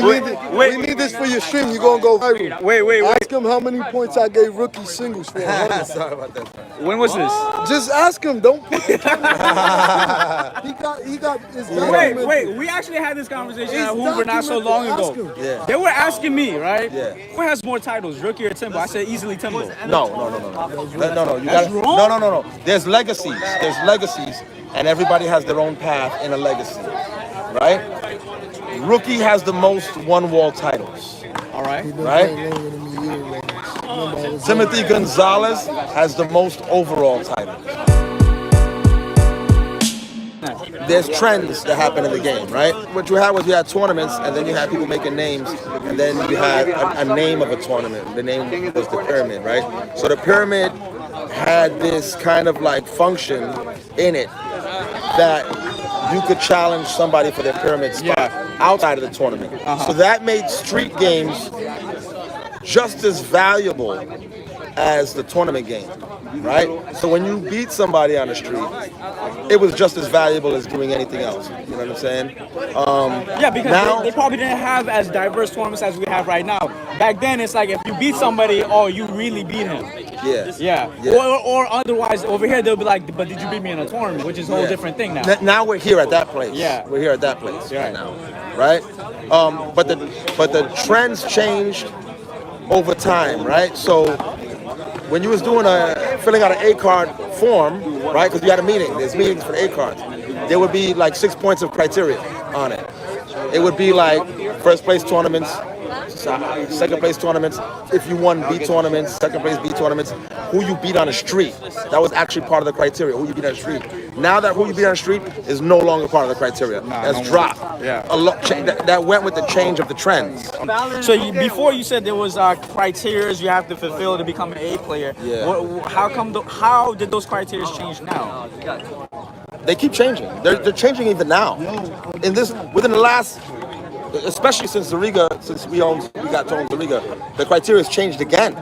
We need this for your stream. You're going to go viral. Wait. Ask him how many points I gave rookie singles for. Sorry about that. When was this? Just ask him. Don't put the He got his Wait. We actually had this conversation at Hoover not so long ago. Yeah. They were asking me, right? Yeah. Who has more titles, rookie or Timbo? I said easily Timbo. No. You got no. There's legacies. And everybody has their own path in a legacy, right? Rookie has the most one-wall titles. All right. Right? Timothy Gonzalez has the most overall titles. There's trends that happen in the game, right? What you had was you had tournaments, and then you had people making names, and then you had a name of a tournament. The name was the pyramid, right? So the pyramid had this kind of like function in it that you could challenge somebody for their pyramid spot outside of the tournament. So that made street games just as valuable as the tournament game, right? So when you beat somebody on the street, it was just as valuable as doing anything else. You know what I'm saying? Because now, they probably didn't have as diverse tournaments as we have right now. Back then, it's like if you beat somebody, oh, you really beat him. Yeah. Or otherwise, over here they'll be like, but did you beat me in a tournament? Which is a whole different thing now. Now we're here at that place. Yeah. We're here at that place right now, right? But the trends changed over time, right? So when you was filling out an A card form, right? Because you had a meeting. There's meetings for the A cards. There would be like 6 points of criteria on it. It would be like first place tournaments, second place tournaments, if you won B tournaments, second place B tournaments, who you beat on the street. That was actually part of the criteria, who you beat on the street. Now that who you beat on the street is no longer part of the criteria. That's dropped. Yeah. That went with the change of the trends. So before you said there was criteria you have to fulfill to become an A player. Yeah. How did those criteria change now? They keep changing. They're changing even now. Within the last, especially since we got to own Zariga, the criteria has changed again.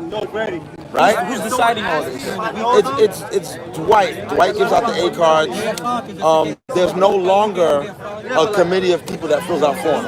Right? Who's deciding all this? It's Dwight. Dwight gives out the A cards. There's no longer a committee of people that fills out forms.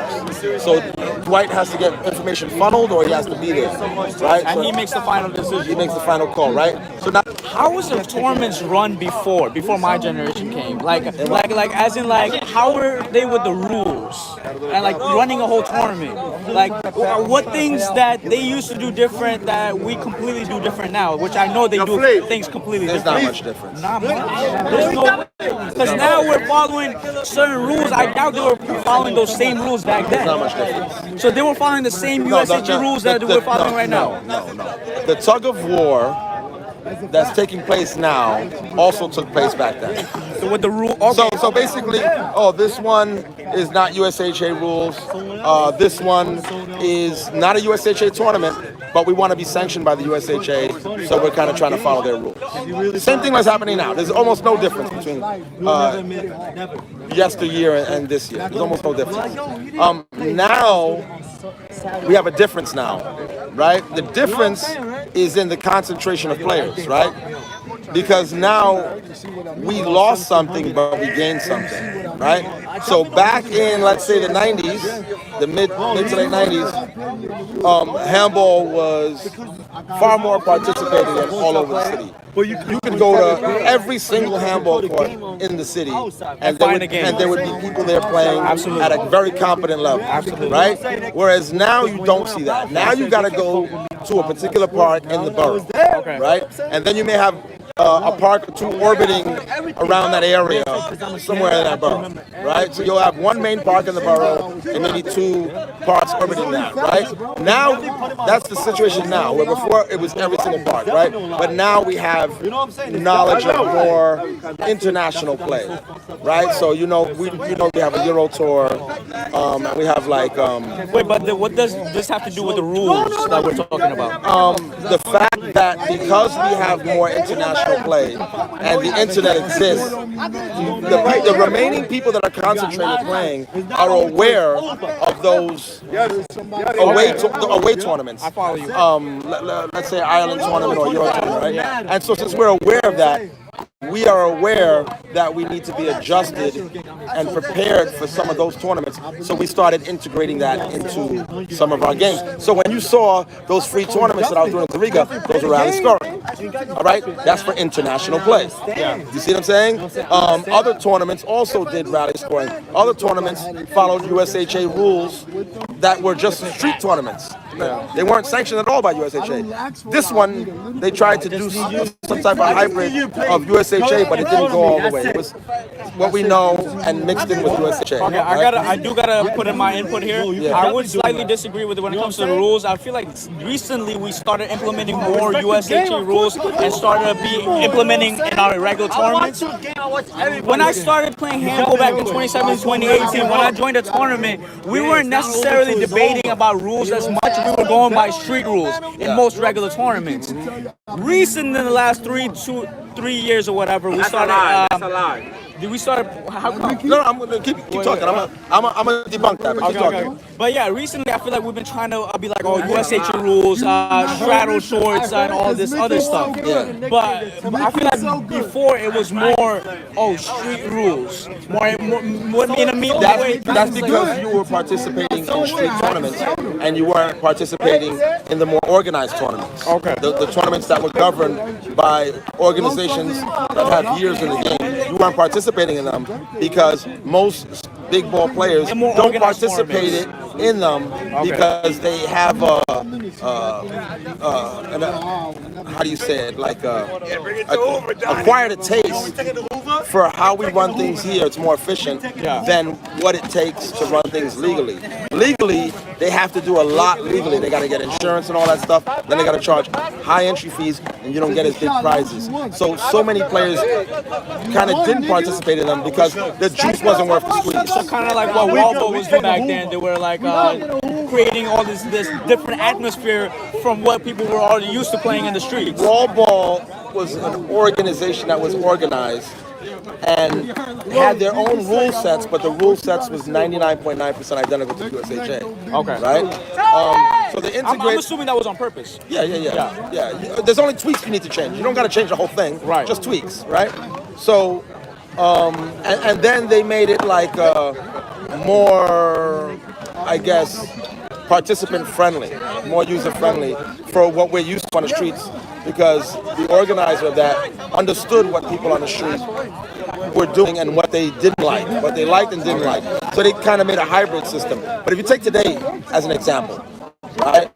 So Dwight has to get information funneled, or he has to be there, right? And he makes the final decision. He makes the final call, right? So now, how was the tournaments run before my generation came? Like as in like how were they with the rules and like running a whole tournament? Like what things that they used to do different that we completely do different now? Which I know they do things completely there's different. not much difference. Not much. There's no, because now we're following certain rules. I doubt they were following those same rules back then. There's not much difference. So they were following the same USHG rules that we're following right now. No. The tug of war that's taking place now also took place back then. So with the rule, okay. So basically, this one is not USHA rules. This one is not a USHA tournament, but we want to be sanctioned by the USHA, so we're kind of trying to follow their rules. The same thing that's happening now. There's almost no difference between yesteryear and this year. There's almost no difference. Now, we have a difference now, right? The difference is in the concentration of players, right? Because now we lost something, but we gained something, right? So back in, let's say, the 90s, the mid to late 90s, handball was far more participated in all over the city. You could go to every single handball court in the city, and there would be people there playing at a very competent level, right? Whereas now you don't see that. Now you got to go to a particular park in the borough, right? And then you may have a park or two orbiting around that area, somewhere in that borough, right? So you'll have one main park in the borough and maybe two parks orbiting that, right? Now, that's the situation now, where before it was every single park, right? But now we have knowledge of more international play, right? So we have a Euro tour, and we have like Wait, but what does this have to do with the rules that we're talking about? The fact that because we have more international play and the internet exists, the remaining people that are concentrated playing are aware of those away tournaments. I follow you. Let's say Ireland tournament or Euro tournament, right? And so since we're aware of that, we are aware that we need to be adjusted and prepared for some of those tournaments. So we started integrating that into some of our games. So when you saw those free tournaments that I was doing in Costa Rica, those were rally scoring. All right, that's for international play. Yeah. You see what I'm saying? Other tournaments also did rally scoring. Other tournaments followed USHA rules that were just street tournaments. Yeah. They weren't sanctioned at all by USHA. This one, they tried to do some type of hybrid of USHA, but it didn't go all the way. It was what we know and mixed in with USHA. Okay, I do gotta put in my input here. Yeah. I would slightly disagree with it when it comes to the rules. I feel like recently we started implementing more USHA rules and started implementing in our regular tournaments. When I started playing handball back in 2017, 2018, when I joined a tournament, we weren't necessarily debating about rules as much. We were going by street rules in most regular tournaments. Recent in the last 3 years or whatever, we started. Did we start? How come? No, I'm gonna keep talking. I'm gonna debunk that. But keep talking. Okay. But yeah, recently I feel like we've been trying to be like, oh, USHA rules, straddle shorts, and all this other stuff. Yeah. But I feel like before it was more, street rules, more in a meaningful way. That's because you were participating in street tournaments and you weren't participating in the more organized tournaments. Okay. The tournaments that were governed by organizations that have years in the game. You weren't participating in them because most big ball players don't participate in them because they have how do you say it, like acquired a taste for how we run things here. It's more efficient than what it takes to run things legally. Legally, they have to do a lot legally. They got to get insurance and all that stuff. Then they got to charge high entry fees, and you don't get as big prizes. So many players kind of didn't participate in them because the juice wasn't worth the squeeze. So kind of like what Waldo was doing back then. They were like creating all this different atmosphere from what people were already used to playing in the streets. Wall ball was an organization that was organized and had their own rule sets, but the rule sets was 99.9% identical to USHA. Okay. Right? So they integrate. I'm assuming that was on purpose. Yeah. There's only tweaks you need to change. You don't got to change the whole thing. Right. Just tweaks, right? So, and then they made it like more, I guess, participant friendly, more user friendly for what we're used to on the streets, because the organizer of that understood what people on the street were doing and what they didn't like, what they liked and didn't like. So they kind of made a hybrid system. But if you take today as an example, right?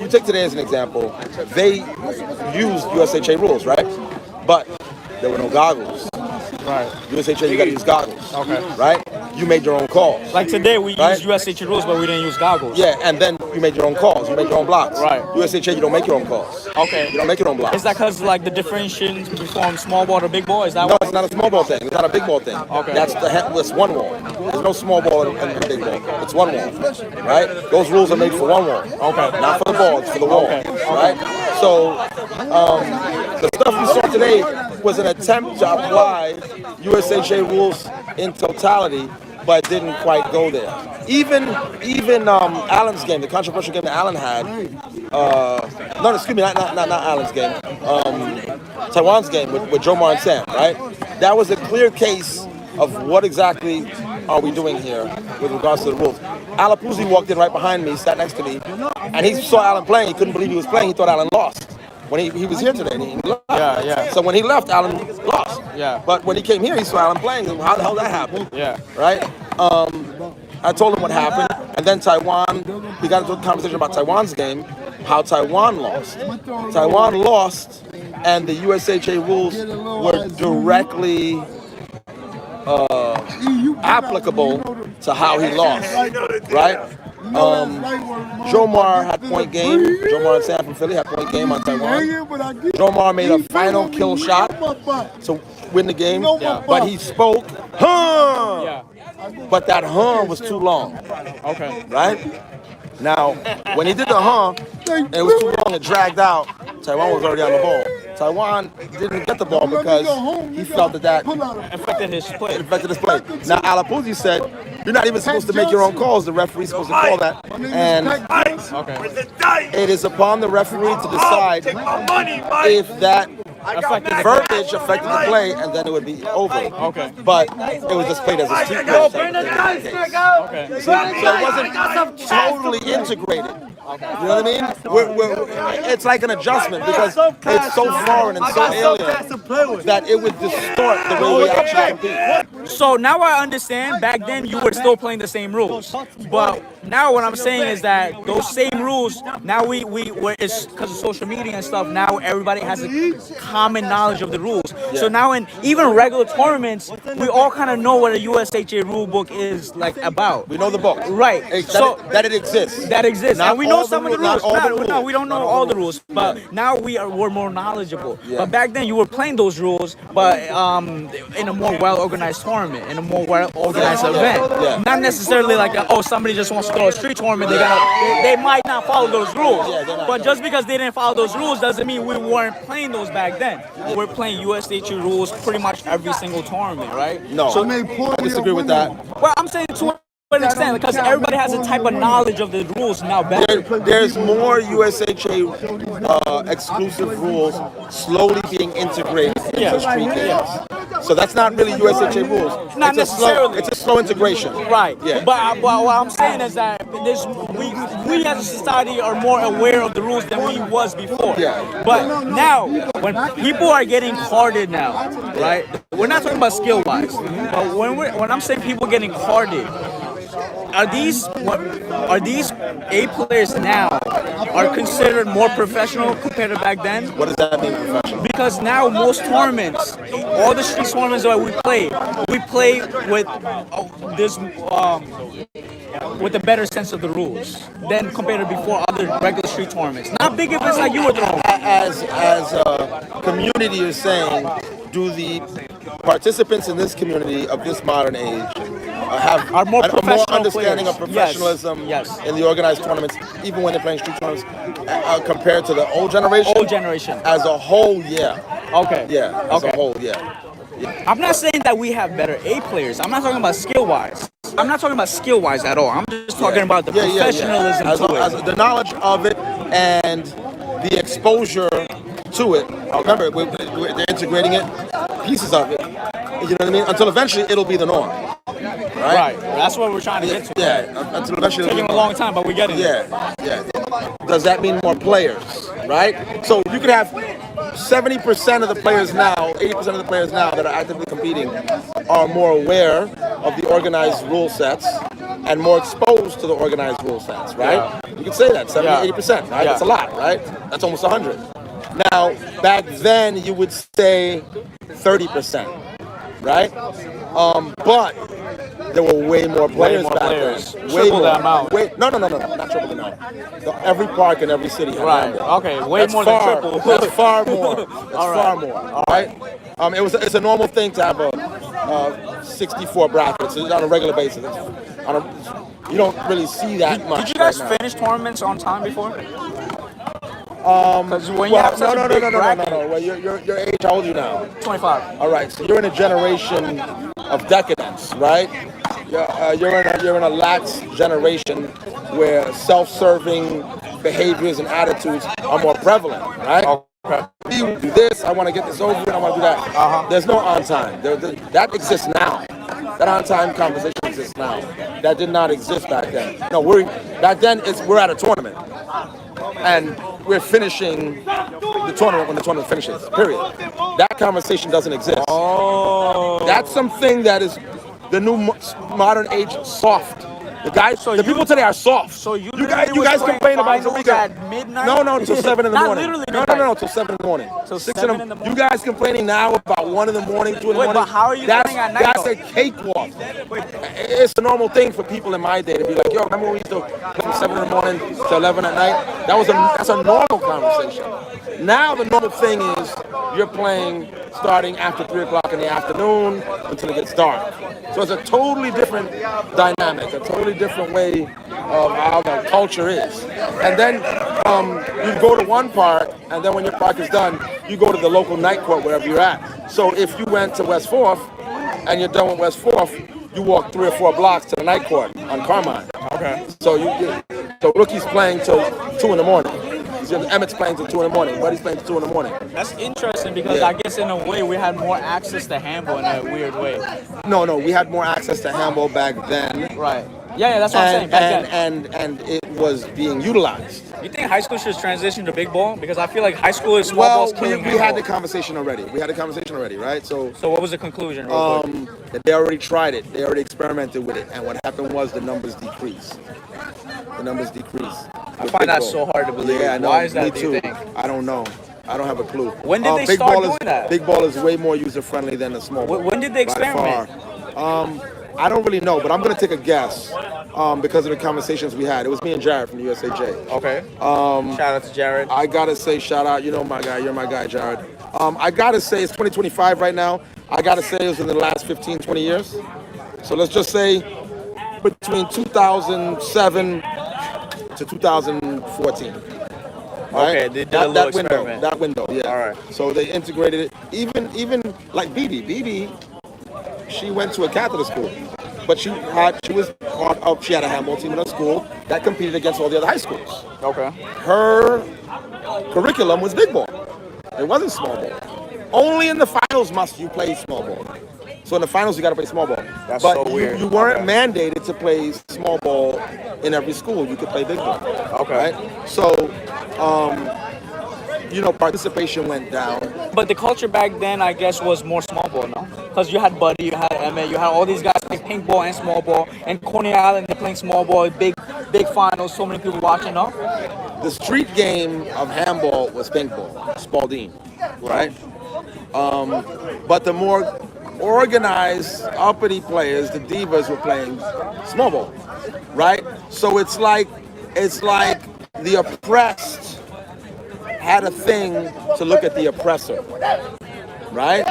You take today as an example, they used USHA rules, right? But there were no goggles. Right. USHA, you got to use goggles. Okay. Right? You made your own calls. Like today, we use USHA rules, but we didn't use goggles. Yeah, and then you made your own calls. You made your own blocks. Right. USHA, you don't make your own calls. Okay. You don't make your own blocks. Is that because like the differentiation from small ball to big ball? Is that no? It's not a small ball thing. It's not a big ball thing. Okay. That's one wall. There's no small ball and big ball. It's one wall. Right? Those rules are made for one wall. Okay. Not for the ball. It's for the wall. Okay. Right? So the stuff you saw today was an attempt to apply USHA rules in totality, but didn't quite go there. Even Allen's game, the controversial game that Allen had. No, excuse me, not Allen's game. Taiwan's game with Jomar and Sam. Right? That was a clear case of what exactly are we doing here with regards to the rules. Alapuzzi walked in right behind me, sat next to me, and he saw Allen playing. He couldn't believe he was playing. He thought Allen lost. When he was here today, and he left. Yeah. So when he left, Allen lost. Yeah. But when he came here, he saw Allen playing. How the hell that happened? Yeah. Right? I told him what happened, and then Taiwan, we got into a conversation about Taiwan's game, how Taiwan lost. Taiwan lost, and the USHA rules were directly applicable to how he lost, right? Jomar had point game. Jomar and Sam from Philly had point game on Taiwan. Jomar made a final kill shot to win the game, but he spoke, huh? Yeah. But that huh was too long. Okay. Right? Now, when he did the huh, and it was too long, it dragged out, Taiwan was already on the ball. Taiwan didn't get the ball because he felt that affected his play. Now, Alapuzzi said, you're not even supposed to make your own calls. The referee's supposed to call that. And it is upon the referee to decide if that affected the Verbiage affected the play, and then it would be over. Okay. But it was just played as a street match. Okay. So it wasn't totally integrated. You know what I mean? It's like an adjustment because it's so foreign and so alien that it would distort the way we actually compete. So now I understand. Back then you were still playing the same rules, but now what I'm saying is that those same rules now it's because of social media and stuff. Now everybody has a common knowledge of the rules. So now in even regular tournaments, we all kind of know what a USHA rule book is like about. We know the book, Right? That it exists. That exists, Not and we know all some of the rules, rules. not all the No, rules. we don't know all the rules, but now we're more knowledgeable. Yeah. But back then you were playing those rules, but in a more well-organized tournament, in a more well-organized event. Yeah. Not necessarily like somebody just wants to throw a street tournament. They might not follow those rules. Yeah, they're not. But just because they didn't follow those rules doesn't mean we weren't playing those back then. We're playing USDA rules pretty much every single tournament, right? No, So, I disagree with that. well, I'm saying to an extent because everybody has a type of knowledge of the rules now better. There's more USHA exclusive rules slowly being integrated into street games. So that's not really USHA rules. Not necessarily. It's a slow integration. Right. Yeah. But what I'm saying is that we as a society are more aware of the rules than we was before. Yeah. But now, when people are getting carded now, right? We're not talking about skill wise, but when I'm saying people getting carded, are these A players now are considered more professional compared to back then? What does that mean, professional? Because now most tournaments, all the street tournaments that we play with this with a better sense of the rules than compared to before other regular street tournaments. Not big events like you were throwing. As a community, you're saying, do the participants in this community of this modern age Are more a more professional understanding players. of professionalism Yes. in the organized tournaments, even when they're playing street tournaments, compared to the old generation? Old generation. As a whole, yeah. Okay. Yeah, as Okay. a whole, yeah. I'm not saying that we have better A players. I'm not talking about skill wise. I'm not talking about skill wise at all. I'm just talking about the professionalism As, to it. as the knowledge of it and the exposure to it. Remember, they're integrating it, pieces of it. You know what I mean? Until eventually it'll be the norm. Right. That's what we're trying to get to. Yeah. Until eventually it'll be Taking the a norm. long time, but we're getting there. Yeah. Does that mean more players, right? So you could have 70% of the players now, 80% of the players now that are actively competing are more aware of the organized rule sets and more exposed to the organized rule sets, right? Yeah. You could say that, 70, Yeah. 80%, right? Yeah. That's a lot, right? That's almost 100. Now, back then you would say 30%, right? But there were way more players more back players. then. Triple the amount. No, not triple the amount. Every park in every city had Right. Handball. Okay. Way That's more far, than triple. That's far more. That's far more. All right. It's a normal thing to have a 64 brackets on a regular basis. You don't really see that much. Did you guys right now. finish tournaments on time before? Because when you have such a big bracket, No. Well, your age, how old are you now? 25. All right, so you're in a generation of decadence, right? You're in a lax generation where self-serving behaviors and attitudes are more prevalent, right? Okay. You do this, I want to get this over with, I want to do that. There's no on time. That exists now. That on time conversation exists now. That did not exist back then. No, back then we're at a tournament. And we're finishing the tournament when the tournament finishes, period. That conversation doesn't exist. Oh. That's something that is the new modern age soft. The people today are soft. So you guys was complain about the finals weekend. at midnight? No, till 7 in the Not morning. literally No, midnight. till 7 in the morning. Till 6 7 in the morning. You guys complaining now about 1 in the morning, 2 in the Wait, morning. but how are you that's, playing at night, That's though? a cakewalk. It's a normal thing for people in my day to be like, yo, remember when we used to play from 7 in the morning to 11 at night? That's a normal conversation. Now the normal thing is you're playing starting after 3 o'clock in the afternoon until it gets dark. So it's a totally different dynamic, a totally different way of how the culture is. And then you go to one park, and then when your park is done, you go to the local night court wherever you're at. So if you went to West 4th and you're done with West 4th, you walk 3 or 4 blocks to the night court on Carmine. Okay. So so rookies playing till 2 in the morning. Emmett's playing till 2 in the morning. Buddy's playing till 2 in the morning. That's interesting because Yeah. I guess in a way we had more access to handball in a weird way. No, we had more access to handball back then. Right. Yeah, that's what I'm saying. Back then. And it was being utilized. You think high school should transition to big ball? Because I feel like high school is small Well, ball's killing we had the handball. conversation already. Right? So what was the conclusion? Real quick? that they already tried it. They already experimented with it. And what happened was the numbers decreased. I find that so hard to believe. Yeah, I know. Why is that, Me do too. you think? I don't know. I don't have a clue. When did they big start ball doing that? Big ball is way more user-friendly than the small ball. When did they by experiment? far. I don't really know, but I'm going to take a guess because of the conversations we had. It was me and Jared from the USAJ. Okay. Shout out to Jared. I got to say, shout out. You know my guy. You're my guy, Jared. I got to say, it's 2025 right now. I got to say it was in the last 15, 20 years. So let's just say between 2007 to 2014. Right? Okay, they did a little experiment. That window, yeah. All right. So they integrated it. Even like BB, she went to a Catholic school, but she had a handball team in her school that competed against all the other high schools. Okay. Her curriculum was big ball. It wasn't small ball. Only in the finals must you play small ball. So in the finals you got to play small ball. That's but so weird. You weren't mandated to play small ball in every school. You could play big ball. Okay. Right? So, participation went down. But the culture back then, I guess, was more small ball, no? Because you had Buddy, you had Emmett, you had all these guys playing pink ball and small ball. And Coney Island, they're playing small ball, big finals, so many people watching, no? The street game of handball was pink ball, Spalding, right? But the more organized, uppity players, the divas, were playing small ball, right? So it's like the oppressed had a thing to look at the oppressor, right?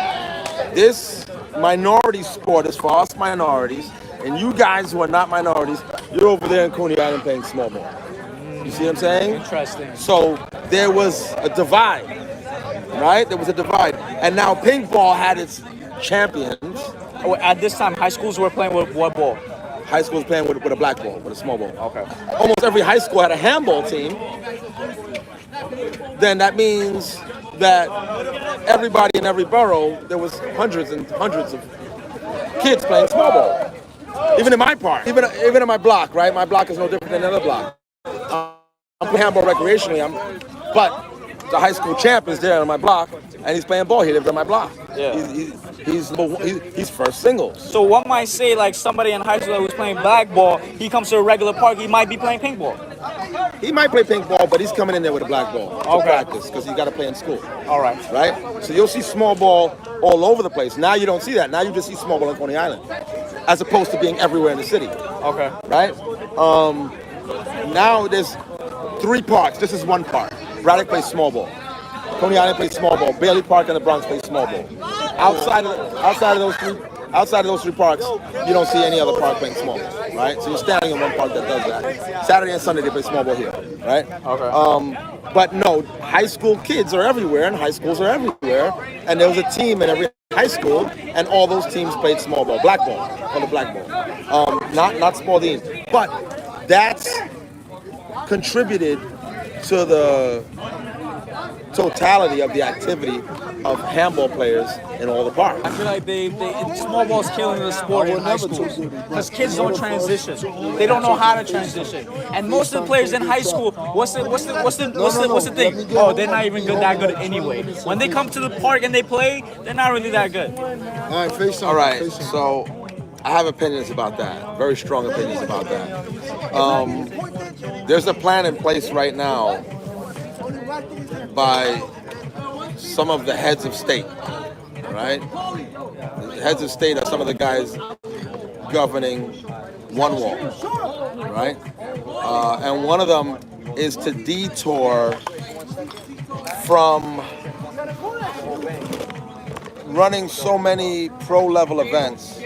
This minority sport is for us minorities, and you guys who are not minorities, you're over there in Coney Island playing small ball. You see what I'm saying? Interesting. So there was a divide, right? There was a divide. And now pink ball had its champions. At this time, high schools were playing with what ball? High school was playing with a black ball, with a small ball. Okay. Almost every high school had a handball team. Then that means that everybody in every borough, there was hundreds and hundreds of kids playing small ball. Even in my park, even in my block, right? My block is no different than another block. I'm playing handball recreationally, but the high school champ is there on my block, and he's playing ball. He lives on my block. Yeah. He's first singles. So one might say, like, somebody in high school that was playing black ball, he comes to a regular park, he might be playing pink ball. He might play pink ball, but he's coming in there with a black ball to Okay. practice because he's got to play in school. All right. Right? So you'll see small ball all over the place. Now you don't see that. Now you just see small ball on Coney Island, as opposed to being everywhere in the city. Okay. Right? Now there's 3 parks. This is one park. Braddock plays small ball. Coney Island plays small ball. Bailey Park and the Bronx plays small ball. Outside of those three parks, you don't see any other park playing small ball, right? So you're standing in one park that does that. Saturday and Sunday they play small ball here, right? Okay. But no, high school kids are everywhere, and high schools are everywhere, and there was a team in every high school, and all those teams played small ball, black ball, called the black ball, not Spalding. But that's contributed to the totality of the activity of handball players in all the parks. I feel like they small ball's killing the sport in high school because kids don't transition. They don't know how to transition. And most of the players in high school, what's the thing? Oh, they're not even that good anyway. When they come to the park and they play, they're not really that good. All right, face on. All right, so I have opinions about that. Very strong opinions about that. There's a plan in place right now by some of the heads of state, right? The heads of state are some of the guys governing one wall, right? And one of them is to detour from running so many pro-level events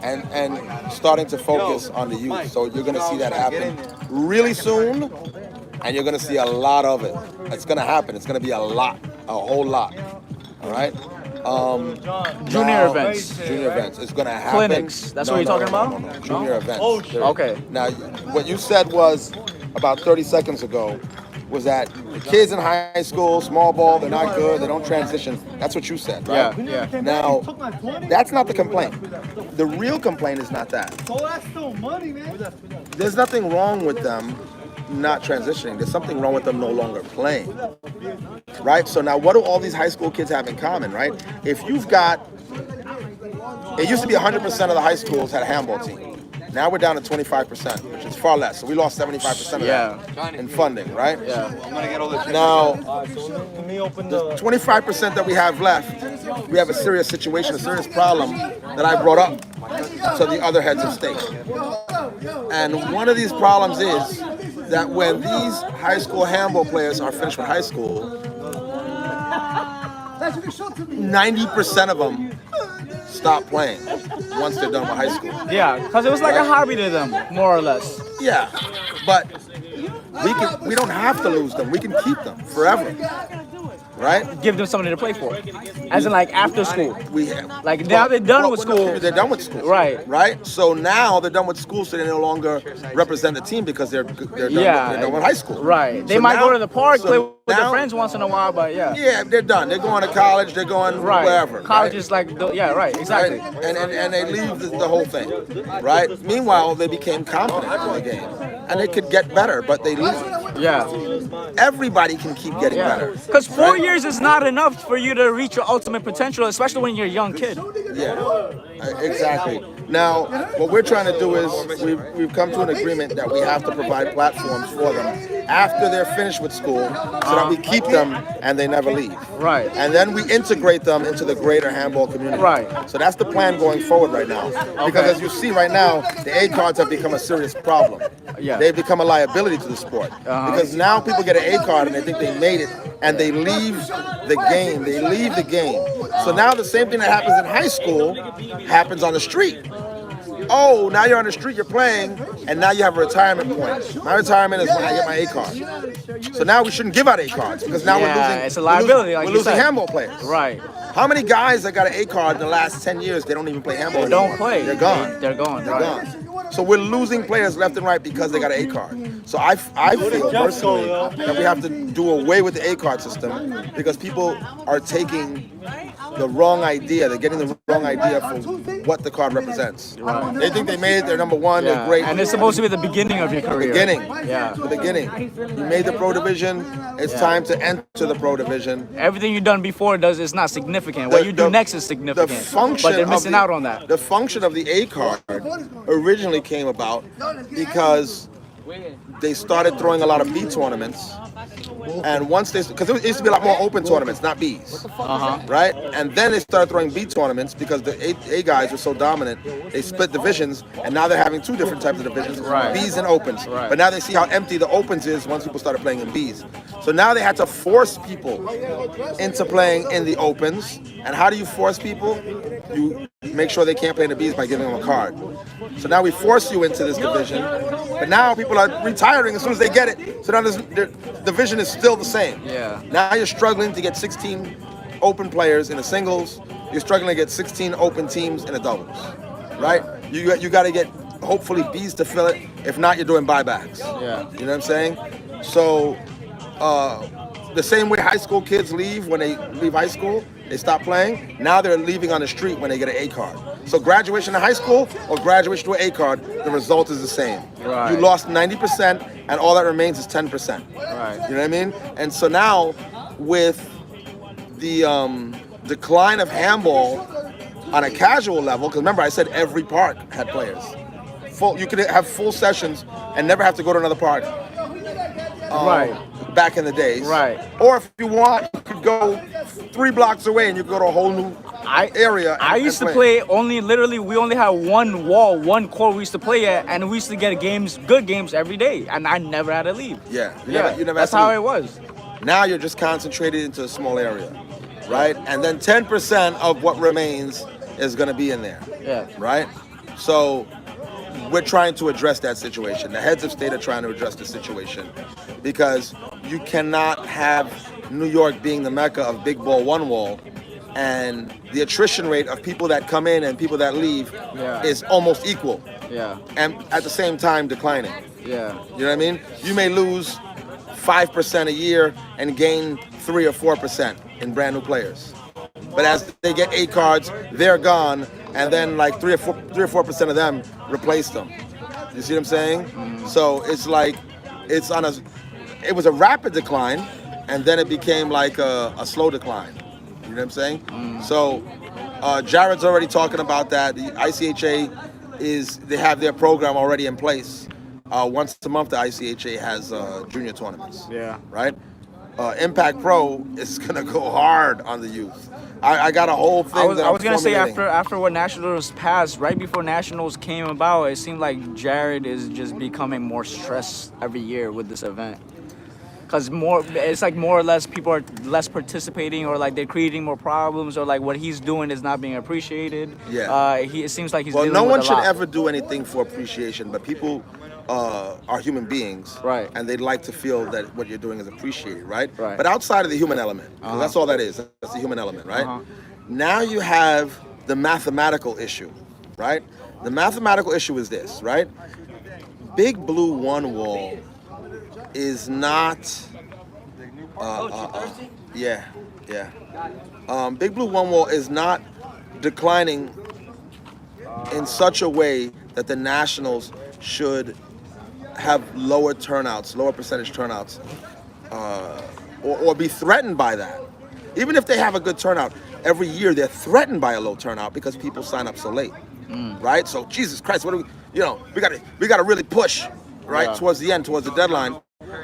and starting to focus on the youth. So you're gonna see that happen really soon, and you're gonna see a lot of it. It's gonna happen. It's gonna be a whole lot. All right. Junior events. Junior events. It's gonna happen. Clinics. That's what you're talking about? No. Junior events. Okay. Now, what you said was about 30 seconds ago was that the kids in high school, small ball, they're not good, they don't transition. That's what you said, right? Yeah. Now, that's not the complaint. The real complaint is not that. There's nothing wrong with them not transitioning. There's something wrong with them no longer playing, right? So now what do all these high school kids have in common, right? If you've got, it used to be 100% of the high schools had a handball team. Now we're down to 25%, which is far less. So we lost 75% of that in funding, right? Yeah. Now, the 25% that we have left, we have a serious situation, a serious problem that I brought up to the other heads of state. And one of these problems is that when these high school handball players are finished with high school, 90% of them stop playing once they're done with high school. Yeah, because it was like a hobby to them, more or less. Yeah, but we don't have to lose them. We can keep them forever, right? Give them something to play for, as in like after school. Like now Well, they're done well, with no, school. They're done with school. Right. So now they're done with school, so they no longer represent the team because they're done with high school. Right. They So might now- go to the park, so play with their now- friends once in a while, but yeah. Yeah, they're done. They're going to college. They're going wherever. College right? is like, right, exactly. Right? And they leave the whole thing, right? Meanwhile, they became competent in the game, and they could get better, but they leave. Yeah. Everybody can keep getting better. Because 4 years is not enough for you to reach your ultimate potential, especially when you're a young kid. Yeah, exactly. Now, what we're trying to do is we've come to an agreement that we have to provide platforms for them after they're finished with school so that we keep them and they never leave. Right. And then we integrate them into the greater handball community. Right. So that's the plan going forward right now. Because as you see right now, the A cards have become a serious problem. Yeah. They've become a liability to the sport. Because now people get an A card and they think they made it and they leave the game. They leave the game. So now the same thing that happens in high school happens on the street. Oh, now you're on the street, you're playing, and now you have a retirement point. My retirement is when I get my A card. So now we shouldn't give out A cards because now we're losing. It's a liability. We're losing handball players. Right. How many guys that got an A card in the last 10 years, they don't even play handball They don't anymore? play. They're gone. They're gone. They're Right. gone. So we're losing players left and right because they got an A card. So I feel personally that we have to do away with the A card system because people are taking the wrong idea. They're getting the wrong idea for what the card represents. Right. They think they made it, they're number one, they're great. And it's supposed to be the beginning of your career. Beginning. Yeah. The beginning. You made the pro division, it's time to enter the pro division. Everything you've done before is not significant. What you do next is significant. The function but they're missing out on that. The function of the A card originally came about because they started throwing a lot of B tournaments, and once because it used to be a lot more open tournaments, not Bs, right? And then they started throwing B tournaments because the A guys were so dominant. They split divisions, and now they're having two different types of divisions, Bs and opens. Right. But now they see how empty the opens is once people started playing in Bs. So now they had to force people into playing in the opens. And how do you force people? You make sure they can't play in the Bs by giving them a card. So now we force you into this division, but now people are retiring as soon as they get it. So now the division is still the same. Yeah. Now you're struggling to get 16 open players in the singles. You're struggling to get 16 open teams in the doubles, right? You got to get hopefully Bs to fill it. If not, you're doing buybacks. Yeah. You know what I'm saying? So the same way high school kids leave when they leave high school, they stop playing. Now they're leaving on the street when they get an A card. So graduation to high school or graduation to an A card, the result is the same. Right. You lost 90% and all that remains is 10%. Right. You know what I mean? And so now with the decline of handball on a casual level, because remember I said every park had players. You could have full sessions and never have to go to another park. Right. Back in the days. Right. Or if you want, you could go 3 blocks away and you could go to a whole new area. I used to play we only had one wall, one court we used to play at, and we used to get good games every day, and I never had to leave. Yeah. You never that's had to how leave. it was. Now you're just concentrated into a small area, right? And then 10% of what remains is going to be in there. Yeah. Right? So we're trying to address that situation. The heads of state are trying to address the situation because you cannot have New York being the mecca of big ball, one wall, and the attrition rate of people that come in and people that leave is almost equal. Yeah. And at the same time declining. Yeah. You know what I mean? You may lose 5% a year and gain 3 or 4% in brand new players. But as they get 8 cards, they're gone, and then like 3 or 4% of them replace them. You see what I'm saying? So it's like it was a rapid decline, and then it became like a slow decline. You know what I'm saying? So Jared's already talking about that. The ICHA they have their program already in place. Once a month, the ICHA has junior tournaments. Yeah. Right? Impact Pro is gonna go hard on the youth. I got a whole thing. I was gonna say after what Nationals passed, right before Nationals came about, it seemed like Jared is just becoming more stressed every year with this event. Cause it's like more or less people are less participating, or like they're creating more problems, or like what he's doing is not being appreciated. Yeah. It seems like he's well, dealing no with one a should lot. ever do anything for appreciation, but people are human beings, Right. And they'd like to feel that what you're doing is appreciated, right? Right. But outside of the human element, 'cause that's all that is. That's the human element, right? Now you have the mathematical issue, right? The mathematical issue is this, right? Big Blue One Wall is not. Big Blue One Wall is not declining in such a way that the Nationals should have lower percentage turnouts, or be threatened by that. Even if they have a good turnout, every year they're threatened by a low turnout because people sign up so late, right? So Jesus Christ, what do we got to really push, right, towards the end, towards the deadline,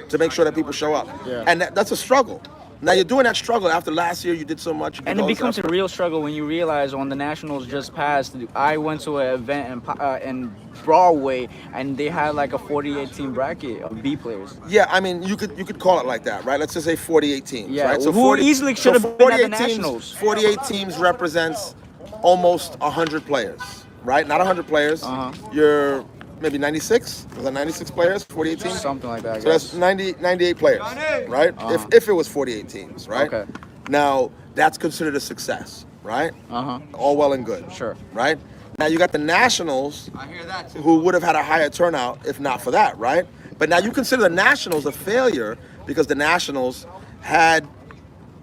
to make sure that people show up, and that's a struggle. Now you're doing that struggle after last year. You did so much, and it becomes a real struggle when you realize when the Nationals just passed. I went to an event in Broadway, and they had like a 48-team bracket of B players. Yeah, I mean you could call it like that, right? Let's just say 48 teams, Yeah, right? So who easily should have been at the Nationals. 48 teams represents almost 100 players, right? Not 100 players. You're maybe 96. Was that 96 players? 48 teams? Something like that. I So guess. that's 98 players, right? If it was 48 teams, right? Okay. Now that's considered a success, right? All well and good. Sure. Right? Now you got the Nationals, who would have had a higher turnout if not for that, right? But now you consider the Nationals a failure because the Nationals had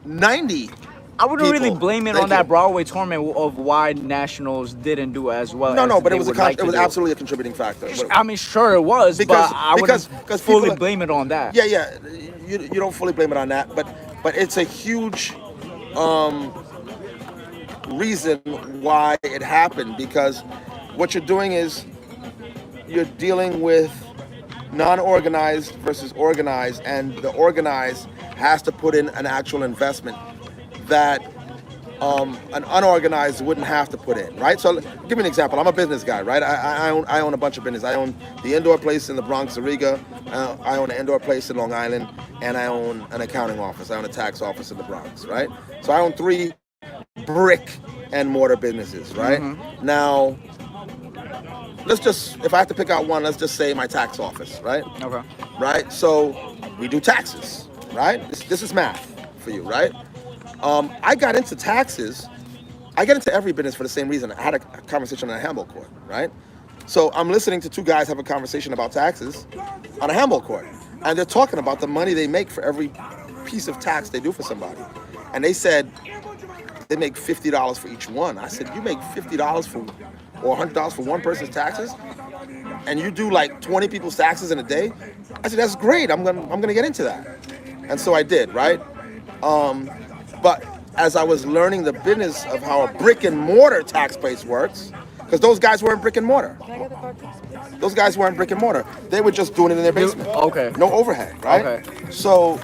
90. I wouldn't really people. blame it Thank on that you. Broadway tournament of why Nationals didn't do as well. No, as but they it was would like to do. absolutely a contributing factor. I mean, sure it was, Because- but I because wouldn't fully people- blame it on that. Yeah, you don't fully blame it on that, but it's a huge reason why it happened, because what you're doing is you're dealing with non-organized versus organized, and the organized has to put in an actual investment that an unorganized wouldn't have to put in, right? So give me an example. I'm a business guy, right? I own a bunch of business. I own the indoor place in the Bronx, Riga. I own an indoor place in Long Island, and I own an accounting office. I own a tax office in the Bronx, right? So I own 3 brick and mortar businesses, right? Now, if I have to pick out one, let's just say my tax office, right? Okay. Right? So we do taxes, right? This is math for you, right? I got into taxes. I get into every business for the same reason. I had a conversation on a handball court, right? So I'm listening to 2 guys have a conversation about taxes on a handball court, and they're talking about the money they make for every piece of tax they do for somebody. And they said they make $50 for each one. I said, you make $50 or $100 for one person's taxes, and you do like 20 people's taxes in a day? I said, that's great. I'm gonna get into that. And so I did, right? But as I was learning the business of how a brick and mortar tax place works, because those guys weren't brick and mortar. Those guys weren't brick and mortar. They were just doing it in their basement. Okay. No overhead, right? Okay. So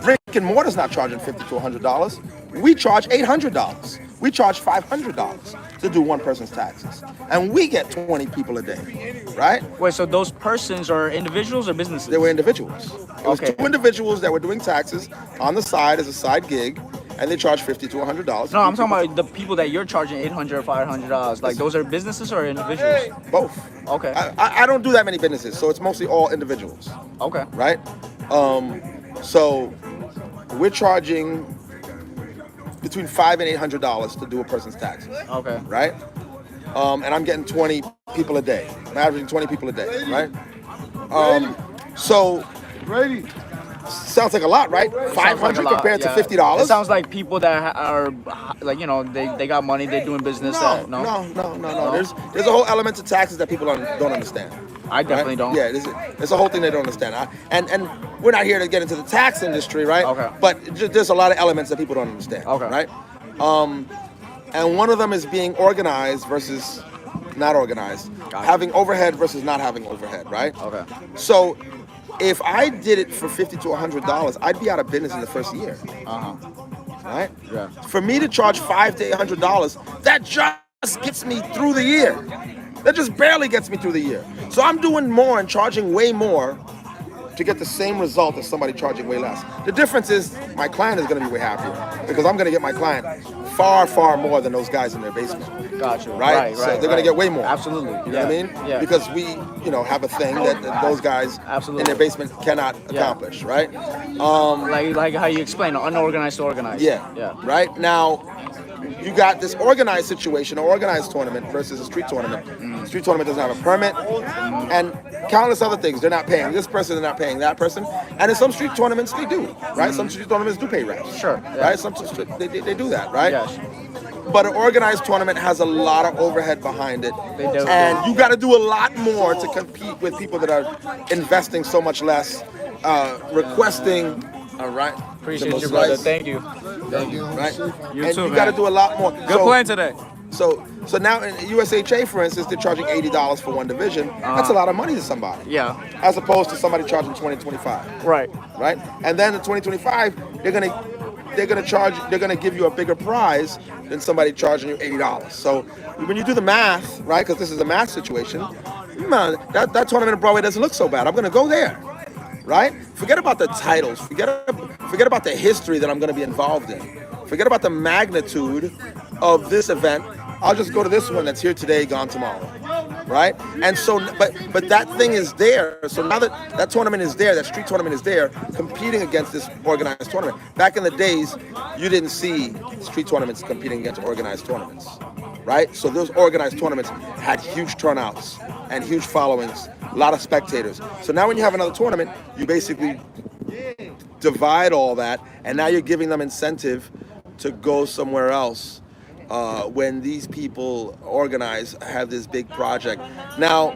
brick and mortar's not charging $50 to $100. We charge $800. We charge $500 to do one person's taxes, and we get 20 people a day, right? Wait, so those persons are individuals or businesses? They were individuals. It was Okay. 2 individuals that were doing taxes on the side as a side gig, and they charge $50 to $100. No, I'm talking about the people that you're charging $800 or $500. Like, those are businesses or individuals? Both. Okay. I don't do that many businesses, so it's mostly all individuals, Okay. right? So we're charging between $500 and $800 to do a person's taxes. Okay. Right? And I'm getting 20 people a day. I'm averaging 20 people a day, right? So Brady. Sounds like a lot, right? Sounds like a 500 lot, compared yeah. to $50. It sounds like people that are like, you know, they got money, they're doing business. No. There's a whole element to taxes that people don't understand. I definitely don't. Yeah, there's a whole thing they don't understand. And we're not here to get into the tax industry, right? Okay. But there's a lot of elements that people don't understand. Okay. Right? And one of them is being organized versus not organized. Gotcha. Having overhead versus not having overhead, right? Okay. So if I did it for $50 to $100, I'd be out of business in the first year. Right? Yeah. For me to charge $500 to $800, that just gets me through the year. That just barely gets me through the year. So I'm doing more and charging way more to get the same result as somebody charging way less. The difference is my client is going to be way happier because I'm going to get my client far, far more than those guys in their basement. Gotcha. Right? So they're going to get way more. Absolutely. You know what I mean? Yeah. Because we, have a thing that those guys in their basement cannot accomplish, right? Like how you explain unorganized to organized. Yeah. Right? Now, you got this organized situation, an organized tournament versus a street tournament. Street tournament doesn't have a permit and countless other things. They're not paying this person, they're not paying that person. And in some street tournaments, they do, right? Some street tournaments do pay refs. Sure. Yeah. Right? Some they do that, right? Yes. But an organized tournament has a lot of overhead behind it. They do. And you got to do a lot more to compete with people that are investing so much less, requesting. All right. Appreciate you, brother. Thank you. Right? You and too, you got to do a lot more. Good playing today. So now in USHA, for instance, they're charging $80 for one division. That's a lot of money to somebody. Yeah. As opposed to somebody charging $20, $25. Right. Right? And then the $20, $25, they're gonna give you a bigger prize than somebody charging you $80. So when you do the math, right? Because this is a math situation, man, that tournament in Broadway doesn't look so bad. I'm gonna go there. Right? Forget about the titles. Forget about the history that I'm going to be involved in. Forget about the magnitude of this event. I'll just go to this one that's here today, gone tomorrow. Right? And so, but that thing is there. So now that tournament is there, that street tournament is there, competing against this organized tournament. Back in the days, you didn't see street tournaments competing against organized tournaments. Right? So those organized tournaments had huge turnouts and huge followings, a lot of spectators. So now when you have another tournament, you basically divide all that, and now you're giving them incentive to go somewhere else when these people have this big project. Now,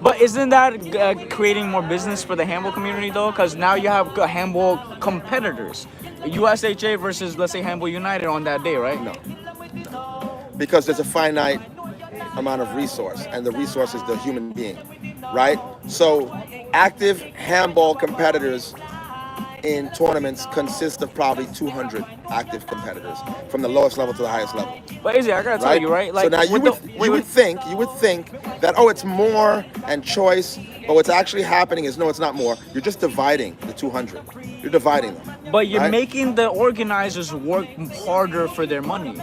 but isn't that creating more business for the handball community though? Because now you have handball competitors, USHA versus, let's say, Handball United on that day, right? No. Because there's a finite amount of resource, and the resource is the human being, right? So active handball competitors in tournaments consist of probably 200 active competitors from the lowest level to the highest level. But Izzy, I gotta tell you, right? Like, so now you would think that, oh, it's more and choice, but what's actually happening is, no, it's not more. You're just dividing the 200. You're dividing them. But you're making the organizers work harder for their money.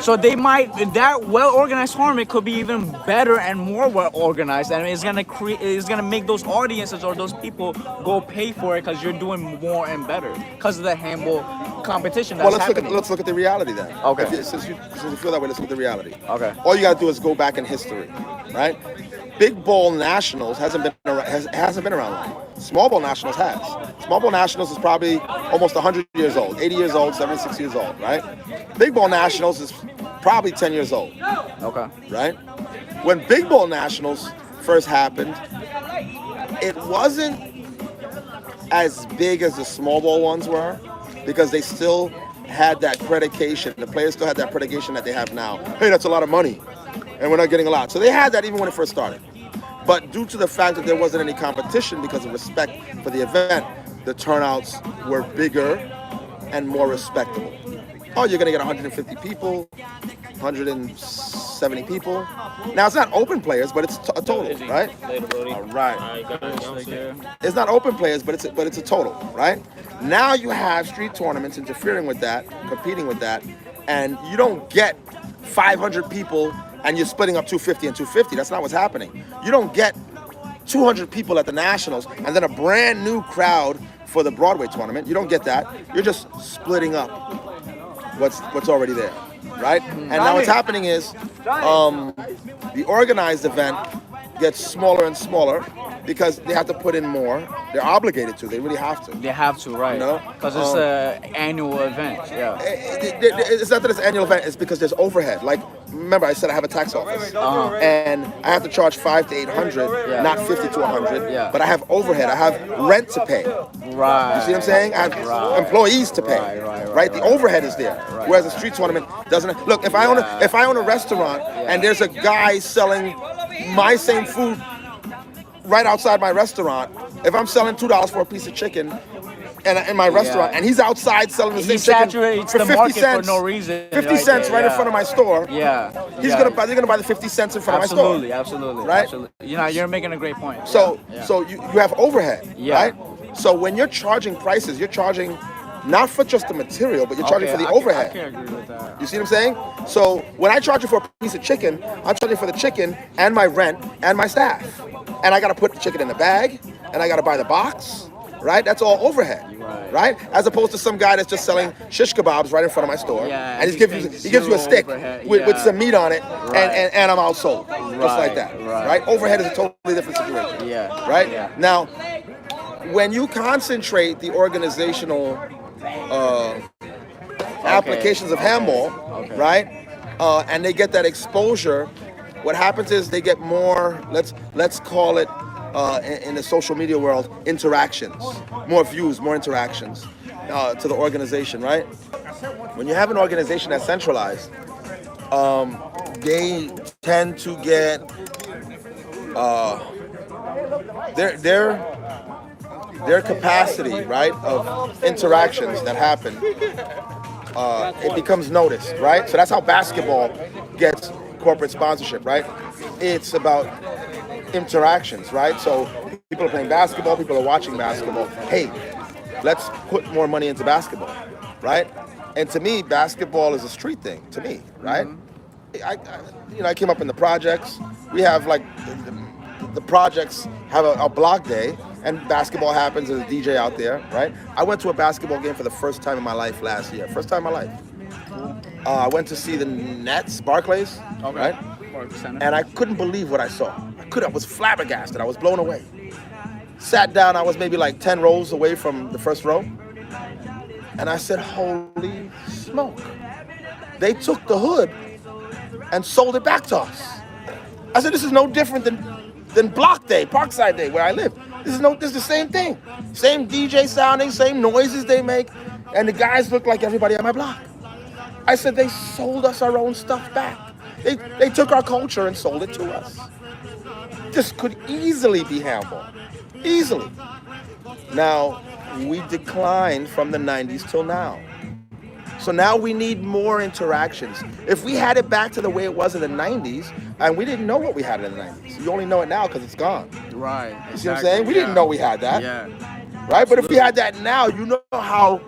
So that well-organized tournament could be even better and more well-organized, and it's gonna make those audiences or those people go pay for it because you're doing more and better because of the handball competition that's happening. Let's look at the reality then. Okay. Since you feel that way, let's look at the reality. Okay. All you gotta do is go back in history, right? Big Ball Nationals hasn't been around long. Small Ball Nationals has. Small Ball Nationals is probably almost 100 years old, 80 years old, 76 years old, right? Big Ball Nationals is probably 10 years old. Okay. Right? When Big Ball Nationals first happened, it wasn't as big as the small ball ones were because they still had that predication. The players still had that predication that they have now. Hey, that's a lot of money, and we're not getting a lot. So they had that even when it first started. But due to the fact that there wasn't any competition because of respect for the event, the turnouts were bigger and more respectable. Oh, you're going to get 150 people, 170 people. Now, it's not open players, but it's a total, right? All right. It's not open players, but it's a total, right? Now you have street tournaments interfering with that, competing with that, and you don't get 500 people and you're splitting up 250 and 250. That's not what's happening. You don't get 200 people at the Nationals and then a brand new crowd for the Broadway tournament. You don't get that. You're just splitting up what's already there, right? And now what's happening is the organized event gets smaller and smaller because they have to put in more. They're obligated to. They really have to. They have to, right? You know? Because it's an annual event. Yeah. It's not that it's an annual event. It's because there's overhead. Like, remember I said I have a tax office, and I have to charge 500 to 800, not 50 to 100. Yeah. But I have overhead. I have rent to pay. Right. You see what I'm saying? I have employees to pay. Right. The overhead is there. Whereas a street tournament doesn't. Look, if I own a restaurant and there's a guy selling my same food right outside my restaurant, if I'm selling $2 for a piece of chicken in my restaurant, and he's outside selling the same chicken for the 50 market cents, for no reason. 50 cents right in front of my store. Yeah. They're gonna buy the 50 cents in front of my store. Absolutely. Right? Absolutely. You know, you're making a great point. So you have overhead, Yeah. right? So when you're charging prices, you're charging not for just the material, but you're charging for the overhead. I can agree with that. You see what I'm saying? So when I charge you for a piece of chicken, I'm charging for the chicken and my rent and my staff. And I gotta put the chicken in the bag, and I gotta buy the box, right? That's all overhead, right? As opposed to some guy that's just selling shish kebabs right in front of my store, and he gives you a stick with some meat on it, and I'm out sold, just like that, right? Overhead is a totally different situation, right? Yeah. Now, when you concentrate the organizational applications of handball, right? And they get that exposure. What happens is they get more. Let's call it in the social media world interactions, more views, more interactions to the organization, right? When you have an organization that's centralized, they tend to get their capacity, right, of interactions that happen, it becomes noticed, right? So that's how basketball gets corporate sponsorship, right? It's about interactions, right? So people are playing basketball, people are watching basketball. Hey, let's put more money into basketball, right? And to me, basketball is a street thing, to me, right? I came up in the projects. We have like, the projects have a block day, and basketball happens. There's a DJ out there, right? I went to a basketball game for the first time in my life last year. First time in my life. I went to see the Nets, Barclays, right? And I couldn't believe what I saw. I was flabbergasted. I was blown away. Sat down. I was maybe like 10 rows away from the first row. And I said, holy smoke. They took the hood and sold it back to us. I said, this is no different than Block Day, Parkside Day, where I live. This is the same thing. Same DJ sounding, same noises they make, and the guys look like everybody on my block. I said, they sold us our own stuff back. They took our culture and sold it to us. This could easily be handball. Easily. Now, we declined from the 90s till now. So now we need more interactions. If we had it back to the way it was in the 90s, and we didn't know what we had in the 90s. You only know it now because it's gone. Right. You see what I'm saying? We didn't know we had that. Yeah. Right? But if we had that now, you know how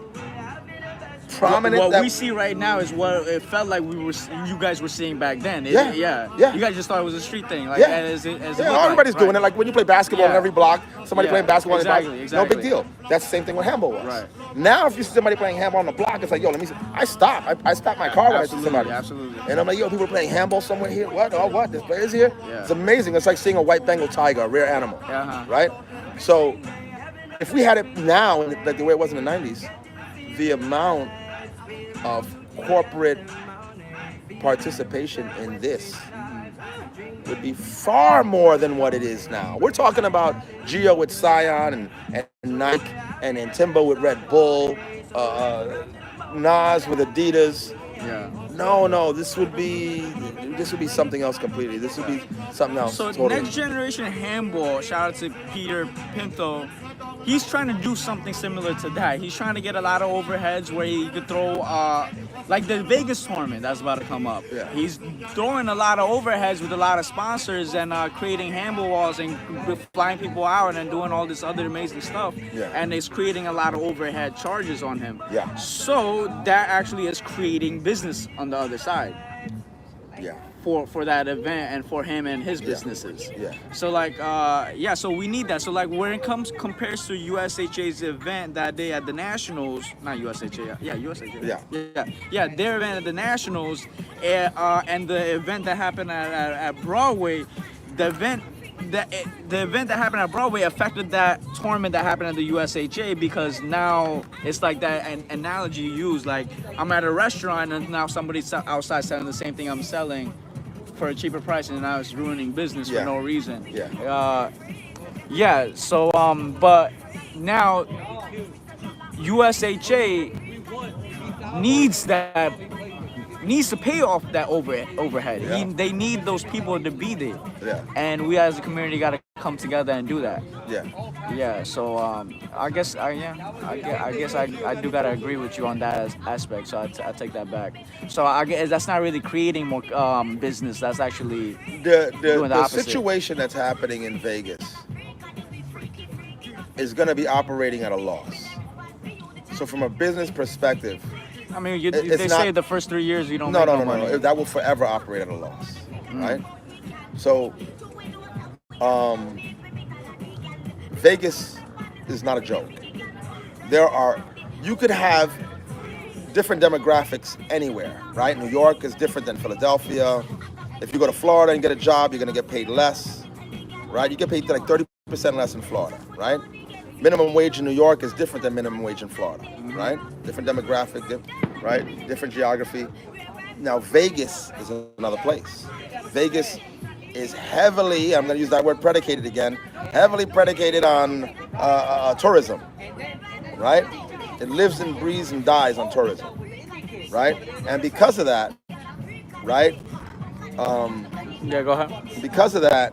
prominent what that we see right now is what it felt like you guys were seeing back then. Yeah. You guys just thought it was a street thing. Like, Yeah. Everybody's doing it. Like when you play basketball in every block, somebody playing basketball in every block, exactly. no big deal. That's the same thing with handball was. Right. Now, if you see somebody playing handball on the block, it's like, yo, let me see. I stop my car when I see somebody. Absolutely. And I'm like, yo, people playing handball somewhere here. What? Oh, what? This player's here? Yeah. It's amazing. It's like seeing a white Bengal tiger, a rare animal. Right? So, if we had it now, like the way it was in the 90s, the amount of corporate participation in this would be far more than what it is now. We're talking about Gio with Scion and Nike and Timbo with Red Bull, Nas with Adidas. Yeah. No, this would be something else completely. This would be something else. So totally. Next Generation Handball, shout out to Peter Pinto. He's trying to do something similar to that. He's trying to get a lot of overheads where he could throw, like the Vegas tournament that's about to come up. Yeah. He's throwing a lot of overheads with a lot of sponsors and creating handball walls and flying people out and doing all this other amazing stuff. Yeah. And it's creating a lot of overhead charges on him. Yeah. So that actually is creating business on the other side. Yeah. For that event and for him and his businesses. Yeah. So like so we need that. So like when it compares to USHA's event that day at the Nationals, not USHA, USHA. Yeah, their event at the Nationals and the event that happened at Broadway, the event the event that happened at Broadway affected that tournament that happened at the USHA, because now it's like that an analogy you use. Like, I'm at a restaurant and now somebody's outside selling the same thing I'm selling for a cheaper price, and now it's ruining business for no reason. Yeah. So but now USHA needs to pay off that overhead. They need those people to be there. And we as a community got to come together and do that. Yeah. So I guess I do gotta agree with you on that aspect. So I take that back. So I guess that's not really creating more business. That's actually doing the opposite. Situation that's happening in Vegas is going to be operating at a loss. So from a business perspective, I mean, they say the first 3 years you don't make no money. No. That will forever operate at a loss, right? So, Vegas is not a joke. You could have different demographics anywhere, right? New York is different than Philadelphia. If you go to Florida and get a job, you're going to get paid less, right? You get paid like 30% less in Florida, right? Minimum wage in New York is different than minimum wage in Florida, right? Different demographic, right? Different geography. Now, Vegas is another place. Vegas is heavily, I'm going to use that word predicated again, heavily predicated on tourism, right? It lives and breathes and dies on tourism, right? And because of that, right? Yeah, go ahead. Because of that,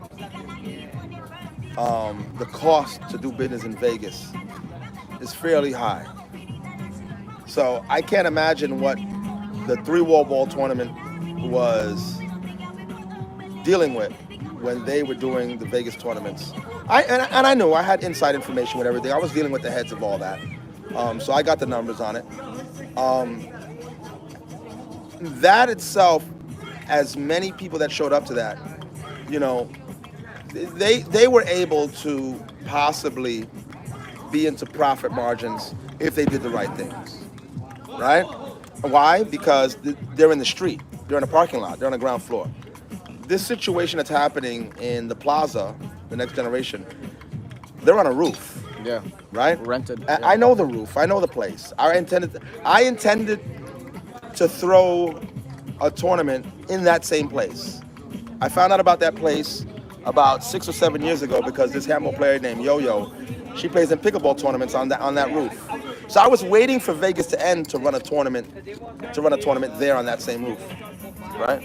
the cost to do business in Vegas is fairly high. So I can't imagine what the 3-wall ball tournament was dealing with when they were doing the Vegas tournaments. I knew I had inside information with everything. I was dealing with the heads of all that. So I got the numbers on it. That itself, as many people that showed up to that, you know, they were able to possibly be into profit margins if they did the right things, right? Why? Because they're in the street, they're in a parking lot, they're on the ground floor. This situation that's happening in the plaza, the next generation, they're on a roof. Yeah. Right? Rented. Yeah. I know the roof. I know the place. I intended to throw a tournament in that same place. I found out about that place about 6 or 7 years ago because this handball player named Yo-Yo, she plays in pickleball tournaments on that roof. So I was waiting for Vegas to end to run a tournament there on that same roof, right?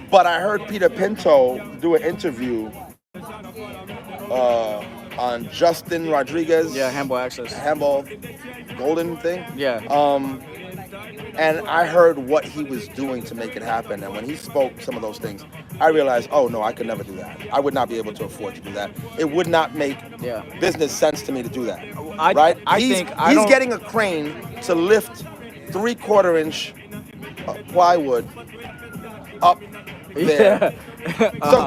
But I heard Peter Pinto do an interview on Justin Rodriguez. Yeah, Handball Access. Handball Golden thing. Yeah. And I heard what he was doing to make it happen. And when he spoke some of those things, I realized, oh no, I could never do that. I would not be able to afford to do that. It would not make business sense to me to do that. Right? He's getting a crane to lift 3/4 inch plywood up there.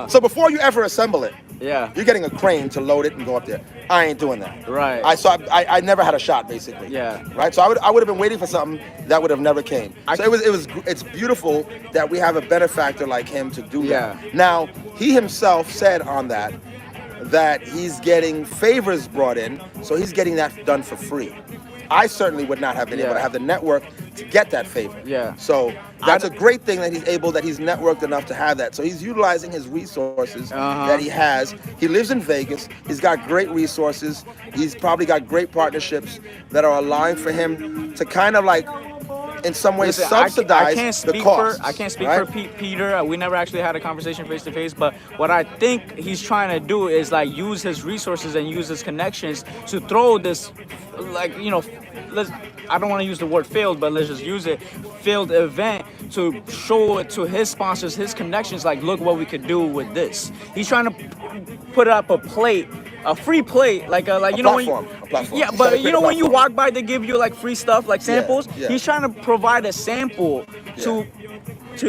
So before you ever assemble it, you're getting a crane to load it and go up there. I ain't doing that. Right. I never had a shot, basically. Yeah. Right. So I would have been waiting for something that would have never came. It's beautiful that we have a benefactor like him to do that. Now he himself said on that he's getting favors brought in, so he's getting that done for free. I certainly would not have been able to have the network to get that favor. Yeah. So that's a great thing that he's networked enough to have that. So he's utilizing his resources that he has. He lives in Vegas. He's got great resources. He's probably got great partnerships that are aligned for him to kind of like, in some ways, subsidize the costs. I can't speak for Peter. We never actually had a conversation face to face. But what I think he's trying to do is like use his resources and use his connections to throw this, like, you know, I don't want to use the word failed, but let's just use it, failed event to show it to his sponsors, his connections, like, look what we could do with this. He's trying to put up a plate, a free plate, like a platform. Yeah, but you know when you walk by, they give you like free stuff, like samples. Yeah. He's trying to provide a sample to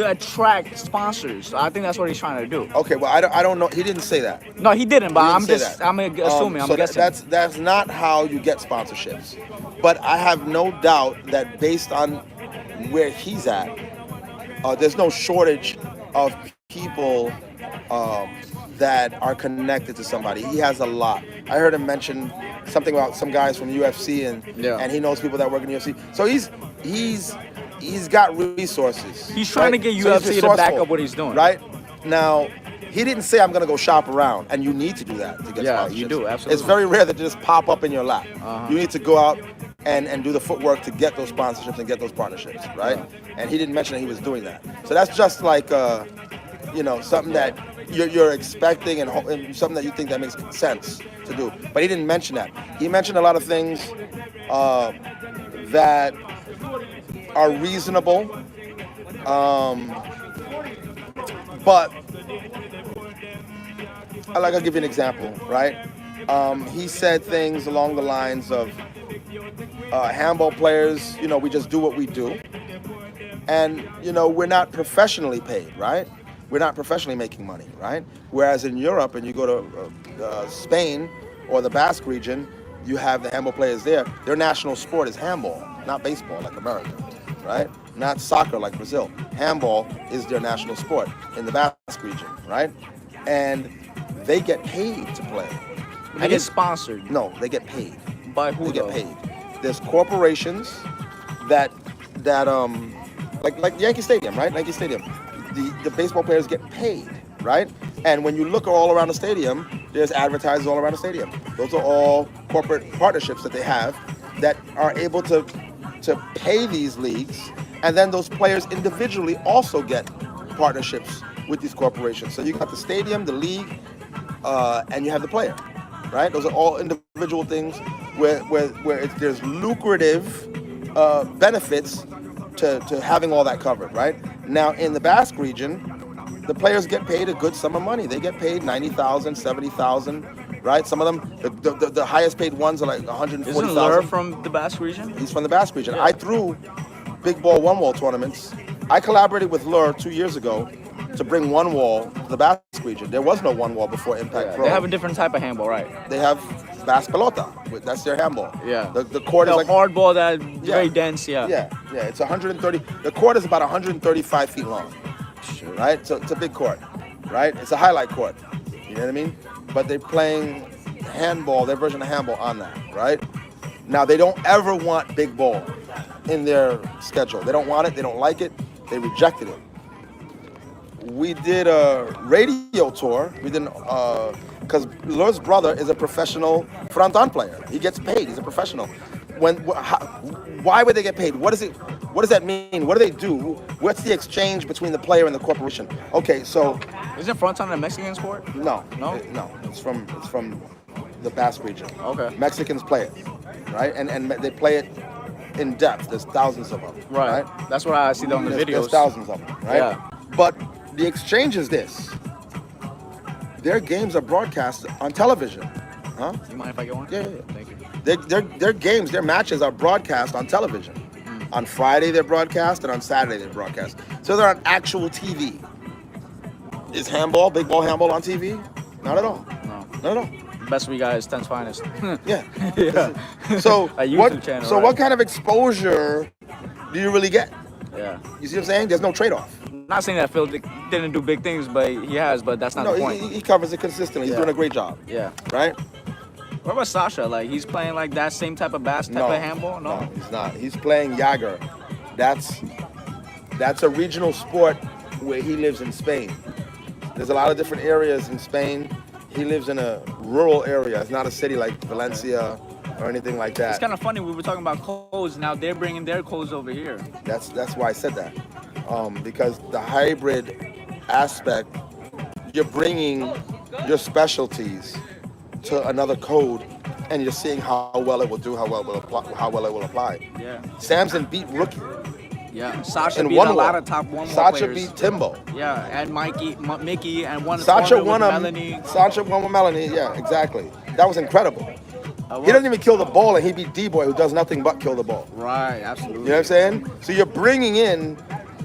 attract sponsors. I think that's what he's trying to do. Okay, well I don't know. He didn't say that. No, he didn't. But I'm assuming. I'm guessing. That's not how you get sponsorships. But I have no doubt that based on where he's at, there's no shortage of people that are connected to somebody. He has a lot. I heard him mention something about some guys from UFC, and he knows people that work in UFC. So he's got resources. He's trying to get So he's UFC to back resourceful, up what he's doing. Right now, he didn't say I'm gonna go shop around, and you need to do that to get Yeah, sponsorships. you do, absolutely. It's very rare that they just pop up in your lap. You need to go out and do the footwork to get those sponsorships and get those partnerships, right? And he didn't mention that he was doing that. So that's just like something that you're expecting and something that you think that makes sense to do. But he didn't mention that. He mentioned a lot of things that are reasonable, but I'll give you an example, right? He said things along the lines of handball players, we just do what we do. And, we're not professionally paid, right? We're not professionally making money, right? Whereas in Europe, and you go to Spain or the Basque region, you have the handball players there. Their national sport is handball, not baseball like America, right? Not soccer like Brazil. Handball is their national sport in the Basque region, right? And they get paid to play. They get sponsored. No, they get paid. By who? They get paid. There's corporations that like Yankee Stadium, right? Yankee Stadium. The baseball players get paid, right? And when you look all around the stadium, there's advertisers all around the stadium. Those are all corporate partnerships that they have that are able to pay these leagues, and then those players individually also get partnerships with these corporations. So you got the stadium, the league, and you have the player, right? Those are all individual things where there's lucrative benefits to having all that covered, right? Now in the Basque region, the players get paid a good sum of money. They get paid 90,000, 70,000, right? Some of them, the highest paid ones are like 140,000. Isn't Lur from the Basque region? He's from the Basque region. Yeah. I threw big ball one wall tournaments. I collaborated with Lur 2 years ago to bring one wall to the Basque region. There was no one wall before Impact Pro. They have a different type of handball, right? They have Basque pelota. That's their handball. Yeah. The court is like hard ball that very dense. Yeah. Yeah. It's 130. The court is about 135 feet long. Sure. Right? So it's a big court, right? It's a highlight court. You know what I mean? But they're playing handball, their version of handball on that, right? Now they don't ever want big ball in their schedule. They don't want it. They don't like it. They rejected it. We did a radio tour. We didn't, because Lur's brother is a professional fronton player. He gets paid. He's a professional. Why would they get paid? What does that mean? What do they do? What's the exchange between the player and the corporation? Okay, so Isn't fronton a Mexican sport? no. It's from the Basque region. Okay. Mexicans play it, right? And they play it in depth. There's thousands of them. Right. That's what I see on the There's videos. thousands of them, right? Yeah. But the exchange is this. Their games are broadcast on television. Huh? You mind if I get one? Yeah. Thank you. Their games, their matches are broadcast on television. On Friday they're broadcast, and on Saturday they're broadcast. So they're on actual TV. Is handball, big ball handball on TV? Not at all. No. Not at all. Best we got is 10's finest. Yeah. Yeah. So A YouTube what? channel, So right? what kind of exposure do you really get? Yeah. You see what I'm saying? There's no trade-off. Not saying that Phil didn't do big things, but he has. But that's not No, the point. he covers it consistently. He's Yeah. doing a great job. Yeah. Right? What about Sasha? Like he's playing like that same type of type of handball? No. he's not. He's playing Jager. That's a regional sport where he lives in Spain. There's a lot of different areas in Spain. He lives in a rural area. It's not a city like Valencia or anything like that. It's kind of funny. We were talking about clothes. Now they're bringing their clothes over here. That's why I said that. Because the hybrid aspect, you're bringing your specialties to another code, and you're seeing how well it will do, how well it will apply. Yeah. Samson beat Rookie Yeah. Sasha in beat one a wall. lot of top one Sacha players. beat Timbo. Yeah, and Mickey, and one Sacha tournament won with a Melanie. Sacha won with Melanie. Yeah, exactly. That was incredible. He doesn't even kill the ball, and he beat D-Boy, who does nothing but kill the ball. Right, absolutely. You know what I'm saying? So you're bringing in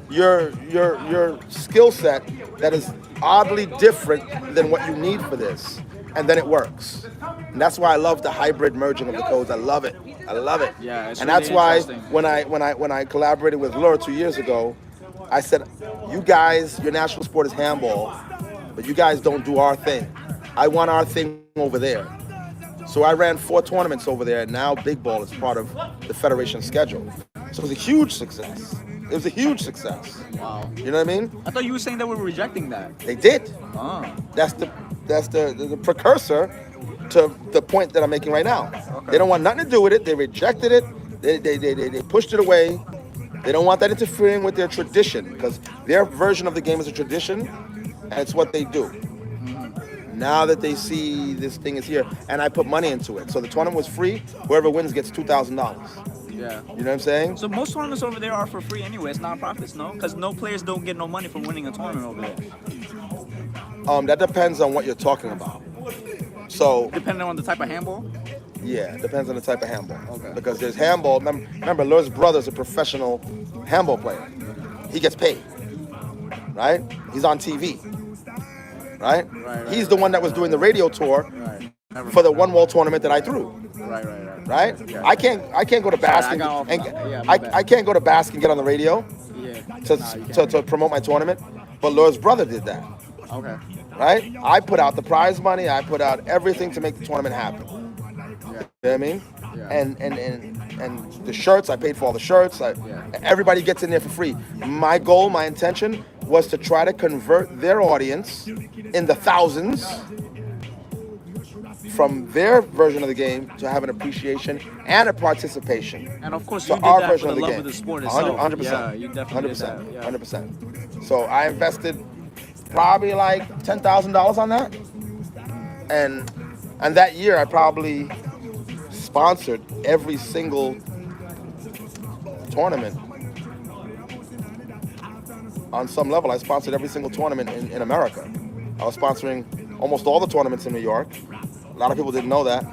your skill set that is oddly different than what you need for this, and then it works. And that's why I love the hybrid merging of the codes. I love it. Yeah, it's and really that's why interesting. when I collaborated with Lure 2 years ago, I said, you guys, your national sport is handball. but you guys don't do our thing. I want our thing over there. So I ran 4 tournaments over there, and now Big Ball is part of the Federation schedule. So it was a huge success. It was a huge success. Wow. You know what I mean? I thought you were saying they were rejecting that. They did. Oh. That's the precursor to the point that I'm making right now. Okay. They don't want nothing to do with it. They rejected it. They pushed it away. They don't want that interfering with their tradition, because their version of the game is a tradition, and it's what they do. Now that they see this thing is here, and I put money into it. So the tournament was free. Whoever wins gets $2,000. Yeah. You know what I'm saying? So most tournaments over there are for free anyway. It's non-profits, no? Because no players don't get no money from winning a tournament over there. That depends on what you're talking about. So Depending on the type of handball? yeah, it depends on the type of handball. Okay. Because there's handball. Remember, Lur's brother's a professional handball player. He gets paid, right? He's on TV, right? He's the one that was doing the radio tour for the one-wall tournament that I threw. Right? Yeah. I can't go to Basque I got off- and yeah, my bad. I can't go to Basque and get on the radio Yeah. to promote my tournament. But Lur's brother did that. Okay. Right? I put out the prize money. I put out everything to make the tournament happen. You know what I mean? Yeah. And the shirts, I paid for all the shirts. Everybody gets in there for free. My goal, my intention was to try to convert their audience in the thousands from their version of the game to have an appreciation and a participation. And of course, So you did our that version for of the the love game. of the sport itself. 100%. Yeah, you definitely 100%. did that. 100%. So I invested probably like $10,000 on that. And that year I probably sponsored every single tournament. On some level, I sponsored every single tournament in America. I was sponsoring almost all the tournaments in New York. A lot of people didn't know that.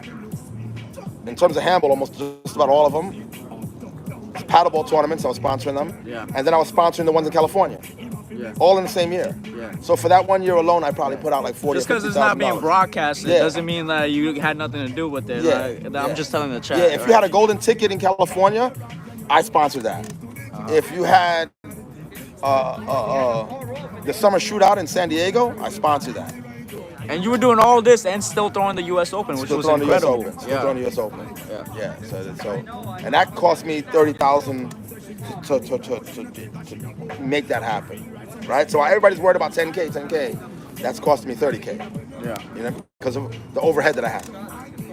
In terms of handball, almost just about all of them. Paddleball tournaments, I was sponsoring them. Yeah. And then I was sponsoring the ones in California. Yeah. All in the same year. Yeah. So for that 1 year alone, I probably put out like $40,000 Just because it's not being broadcasted Yeah. doesn't mean that you had nothing to do with it. Yeah. Like, Yeah. I'm just telling the chat. Yeah, if you had a golden ticket in California, I sponsored that. If you had the summer shootout in San Diego, I sponsored that. And you were doing all this and still throwing the U.S. Open, which Still was throwing incredible. the US Open. Still throwing the US Open. Yeah. Yeah. So and that cost me $30,000 to make that happen, right? So everybody's worried about 10K. That's costing me 30K. Yeah. You know, because of the overhead that I have,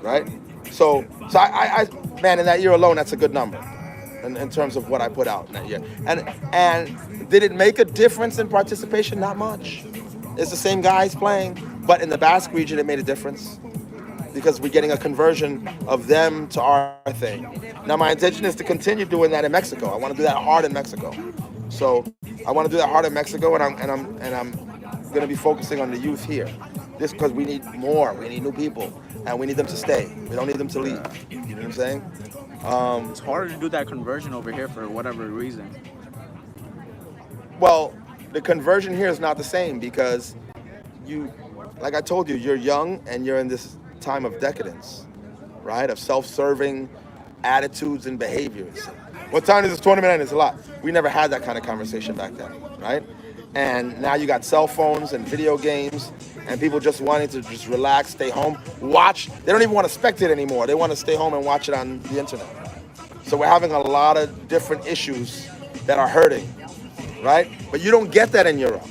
right? So I man, in that year alone, that's a good number, in terms of what I put out in that year. And did it make a difference in participation? Not much. It's the same guys playing, but in the Basque region, it made a difference because we're getting a conversion of them to our thing. Now, my intention is to continue doing that in Mexico. I want to do that hard in Mexico. So I want to do that hard in Mexico, and I'm going to be focusing on the youth here. This because we need more. We need new people, and we need them to stay. We don't need them to leave. You know what I'm saying? It's harder to do that conversion over here for whatever reason. Well, the conversion here is not the same because you, like I told you, you're young and you're in this time of decadence, right? Of self-serving attitudes and behaviors. What time does this tournament end? It's a lot. We never had that kind of conversation back then, right? And now you got cell phones and video games and people just wanting to just relax, stay home, watch. They don't even want to spectate anymore. They want to stay home and watch it on the internet. So we're having a lot of different issues that are hurting, right? But you don't get that in Europe.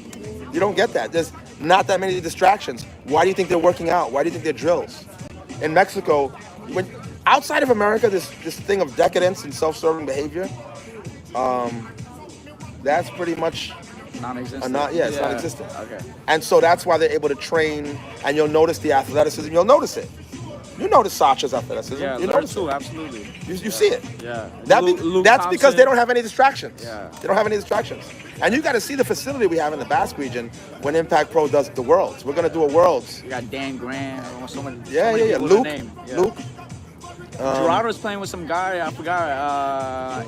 You don't get that. There's not that many distractions. Why do you think they're working out? Why do you think they're drills? In Mexico, when outside of America, this thing of decadence and self-serving behavior, that's pretty much Non-existent. it's non-existent. Okay. And so that's why they're able to train, and you'll notice the athleticism. You'll notice it. You notice Sacha's athleticism. Yeah, you Lur notice too, it. absolutely. You see it. Yeah. That's because they don't have any distractions. Yeah. They don't have any distractions. And you got to see the facility we have in the Basque region when Impact Pro does the Worlds. We're going to do a Worlds. You got Dan Grant, so many Yeah. people to name. Luke. Gerardo's playing with some guy, I forgot,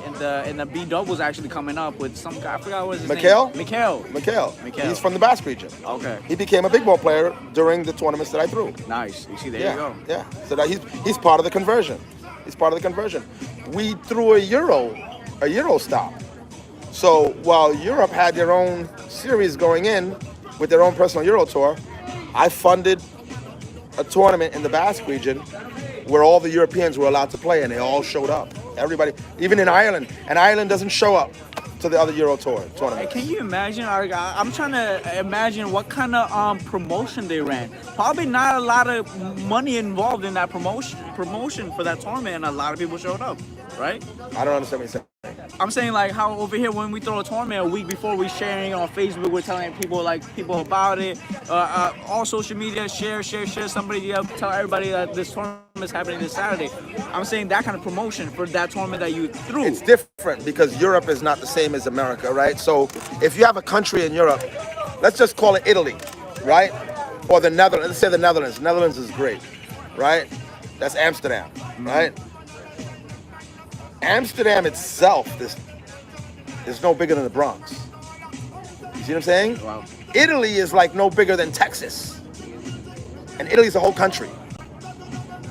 in the B doubles actually coming up with some guy, I forgot what his Mikhail? name. Mikhail. Mikhail. Mikhail. He's from the Basque region. Okay. He became a big ball player during the tournaments that I threw. Nice. You see, there you go. Yeah. So that he's part of the conversion. He's part of the conversion. We threw a Euro stop. So while Europe had their own series going in, with their own personal Euro tour. I funded a tournament in the Basque region where all the Europeans were allowed to play, and they all showed up. Everybody, even in Ireland, and Ireland doesn't show up to the other Euro tour tournaments. Can you imagine? I'm trying to imagine what kind of promotion they ran. Probably not a lot of money involved in that promotion for that tournament, and a lot of people showed up, right? I don't understand what you're saying. I'm saying like how over here when we throw a tournament a week before, we sharing on Facebook, we're telling people about it. All social media, share. Somebody tell everybody that this tournament is happening this Saturday. I'm saying that kind of promotion for that tournament that you threw. It's different because Europe is not the same as America, right? So if you have a country in Europe, let's just call it Italy, right? Or the Netherlands. Let's say the Netherlands. Netherlands is great, right? That's Amsterdam, right? Amsterdam itself is no bigger than the Bronx. You see what I'm saying? Wow. Italy is like no bigger than Texas. And Italy's a whole country.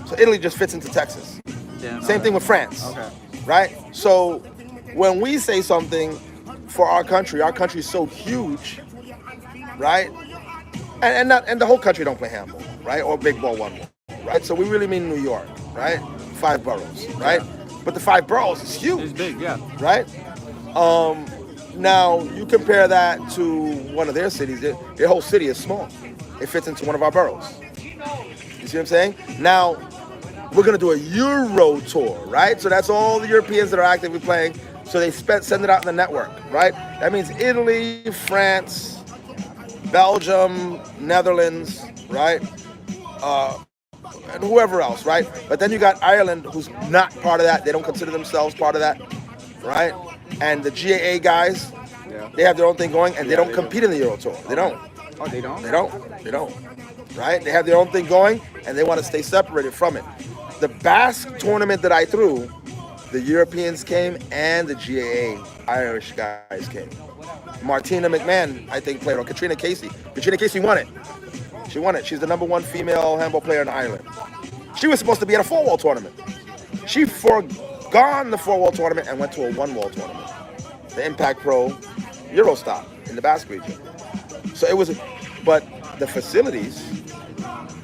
So Italy just fits into Texas. Yeah, Same thing with France. Okay. Right? So when we say something for our country is so huge, right? And the whole country don't play handball, right? Or big ball, one ball, right? So we really mean New York, right? 5 boroughs, right? Yeah. But the 5 boroughs is huge. It's big, yeah. Right? Now, you compare that to one of their cities, their whole city is small. It fits into one of our boroughs. You see what I'm saying? Now, we're going to do a Euro tour, right? So that's all the Europeans that are actively playing. So they send it out in the network, right? That means Italy, France, Belgium, Netherlands, right? And whoever else, right? But then you got Ireland, who's not part of that. They don't consider themselves part of that, right? And the GAA guys, they have their own thing going, and they don't compete in the Euro Tour. They don't. Oh, they don't? They don't, right? They have their own thing going, and they want to stay separated from it. The Basque tournament that I threw, the Europeans came and the GAA Irish guys came. Martina McMahon, I think, played, or Katrina Casey. Katrina Casey won it. She won it. She's the #1 female handball player in Ireland. She was supposed to be at a 4-wall tournament. She forgone the 4-wall tournament and went to a 1-wall tournament. The Impact Pro Eurostop in the Basque region. So it was, but the facilities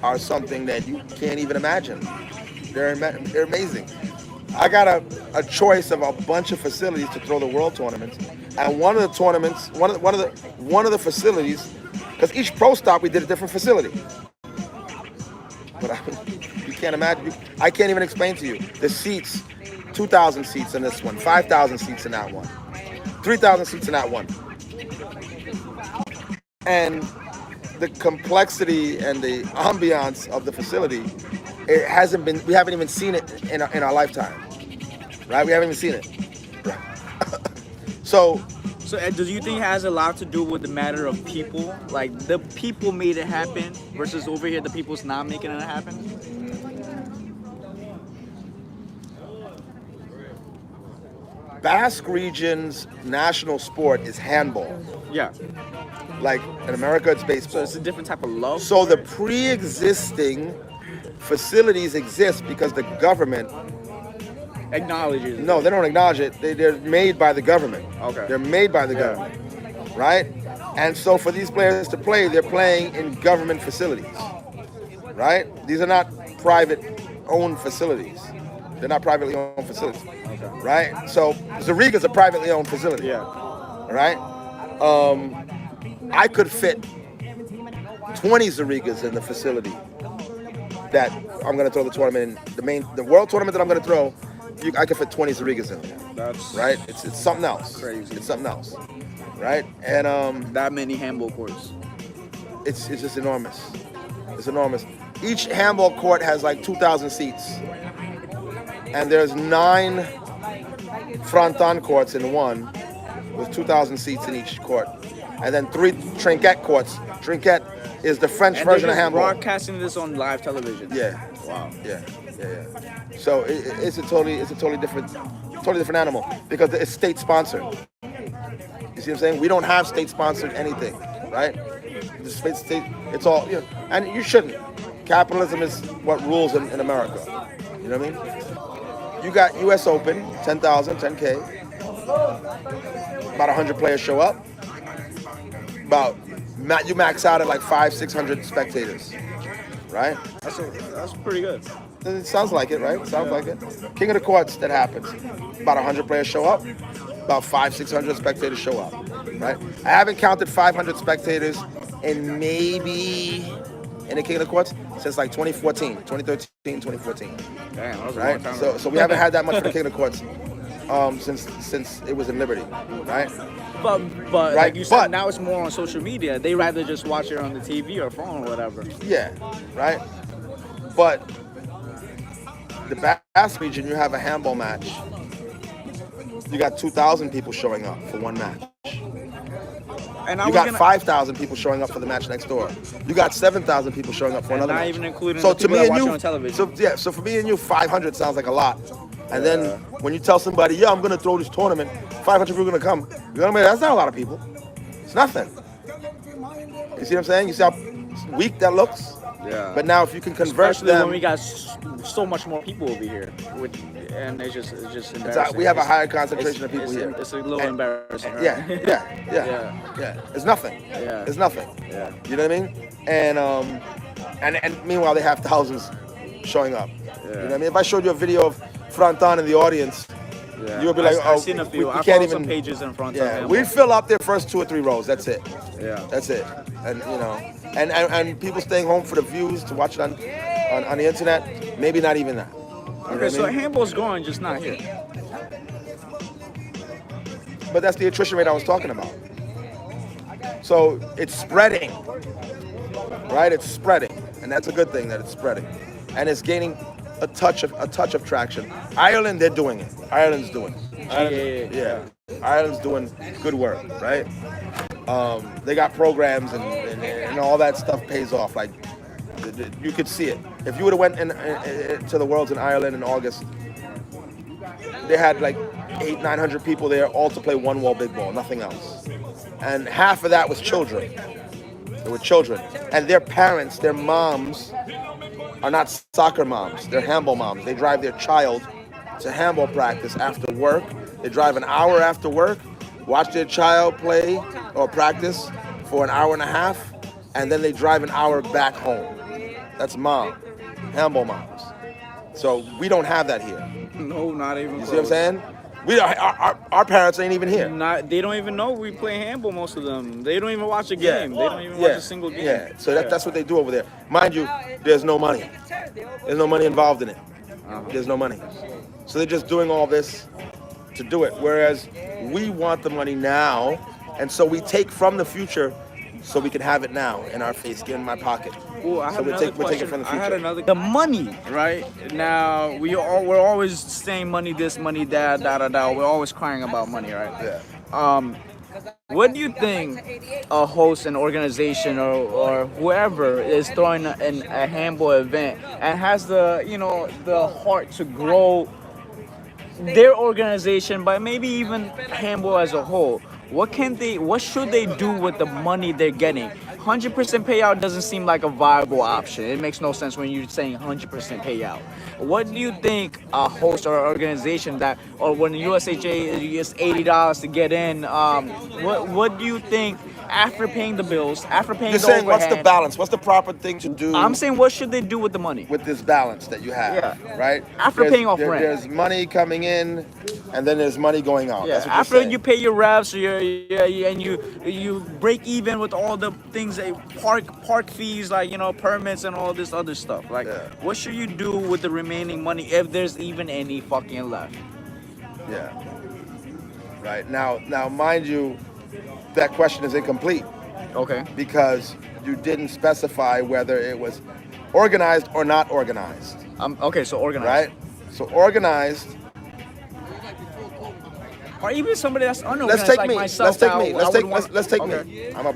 are something that you can't even imagine. They're amazing. I got a choice of a bunch of facilities to throw the world tournaments, and one of the tournaments, one of the facilities, because each pro stop we did a different facility. But you can't imagine. I can't even explain to you the seats. 2,000 seats in this one, 5,000 seats in that one, 3,000 seats in that one, and the complexity and the ambiance of the facility. It hasn't been. We haven't even seen it in our lifetime, right? We haven't even seen it. Right. So do you think it has a lot to do with the matter of people? Like the people made it happen versus over here the people's not making it happen? Basque region's national sport is handball. Yeah. Like in America, it's baseball. So it's a different type of love. So the pre-existing facilities exist because the government acknowledges it. No, they don't acknowledge it. They're made by the government. Okay. They're made by the government, right? And so for these players to play, they're playing in government facilities, right? These are not private-owned facilities. They're not privately owned facilities, right? So Zariga's a privately owned facility, right? I could fit 20 Zarigas in the facility that I'm going to throw the tournament in. The world tournament that I'm going to throw, I could fit 20 Zarigas in there. That's right. It's something else. Crazy. It's something else, right? And that many handball courts. It's just enormous. It's enormous. Each handball court has like 2,000 seats, and there's 9 fronton courts in one with 2,000 seats in each court, and then 3 trinquet courts. Trinquet is the French version of handball. Broadcasting this on live television. Yeah. Wow. Yeah. So it's a totally different animal because it's state sponsored. You see what I'm saying? We don't have state sponsored anything, right? The state, it's all, and you shouldn't. Capitalism is what rules in America. You know what I mean? You got U.S. Open, 10,000, 10K. About 100 players show up. About you max out at like 500-600 spectators, right? That's pretty good. It sounds like it, right? Sounds like it. King of the Courts, that happens. About 100 players show up. About 500-600 spectators show up, right? I haven't counted 500 spectators in maybe in the King of the Courts since like 2014, 2013, 2014. Damn, that was a right? long time So we haven't had that much for the King of the Courts since it was in Liberty, right? But Right, like you said, but- now it's more on social media. They rather just watch it on the TV or phone or whatever. Yeah, right. But the Bass region, you have a handball match. You got 2,000 people showing up for one match. And I You was got gonna, 5,000 people showing up for the match next door. You got 7,000 people showing up for another not match. even including so the to people me that and watch you, it on television. So yeah, so for me and you, 500 sounds like a lot. And then when you tell somebody, yeah, I'm gonna throw this tournament, 500 people are gonna come. You know what I mean? That's not a lot of people. It's nothing. You see what I'm saying? You see how weak that looks? Yeah. But now if you can convert Especially them, when we got so much more people over here, and it's just embarrassing. we have a It's- higher concentration of people it's, here. It's a little And- embarrassing. Right? Yeah. It's nothing. Yeah. It's nothing. Yeah. You know what I mean? And meanwhile they have thousands showing up. You know what I mean? If I showed you a video of Fronton in the audience, Yeah. you would be like, I've oh, seen a few. we I can't follow some even. pages in front of Yeah, him. we fill up their first 2 or 3 rows. That's it. Yeah. That's it. And you know, and people staying home for the views to watch it on the internet. Maybe not even that. You know Okay, what I so mean? handball's going, just not here. But that's the attrition rate I was talking about. So it's spreading, right? It's spreading, and that's a good thing that it's spreading, and it's gaining a touch of traction. Ireland, they're doing it. Ireland's doing it. Ireland, yeah. Ireland's doing good work, right? They got programs and all that stuff pays off. Like you could see it. If you would have went to the Worlds in Ireland in August, they had like 800-900 people there, all to play one wall big ball, nothing else. And half of that was children. They were children. And their parents, their moms, are not soccer moms. They're handball moms. They drive their child to handball practice after work. They drive an hour after work, watch their child play or practice for an hour and a half, and then they drive an hour back home. That's mom, handball moms. So we don't have that here. No, not even. You see what I'm saying? Our parents ain't even here. They don't even know we play handball. Most of them. They don't even watch a game. They don't even watch a single game. Yeah. So that's what they do over there. Mind you, there's no money. There's no money involved in it. There's no money. So they're just doing all this to do it. Whereas we want the money now, and so we take from the future so we can have it now in our face, get in my pocket. Ooh, I So have we're another taking question. from the I had future. another. The money, right? Now we're always saying money this, money that, da. We're always crying about money, right? Yeah. What do you think a host, an organization, or whoever is throwing a handball event and has the heart to grow their organization, but maybe even handball as a whole? What should they do with the money they're getting? 100% payout doesn't seem like a viable option. It makes no sense when you're saying 100% payout. What do you think a host or organization or when the USHA is $80 to get in, what do you think after paying the bills, after paying You're the saying what's the overhead? balance? What's the proper thing to do? I'm saying what should they do with the money? With this balance that you have, Yeah. right? After paying off rent. There's money coming in, and then there's money going out. Yeah, That's what you're after saying. you pay your refs, and you break even with all the things, park fees, like permits and all this other stuff. Like, Yeah. what should you do with the remaining money if there's even any fucking left? Yeah. Right now, mind you, that question is incomplete Okay. because you didn't specify whether it was organized or not organized, Okay, so organized. right? So organized. Or even somebody that's unorganized, Let's take like me. myself. Let's take I me. would Let's take okay. me. I'm a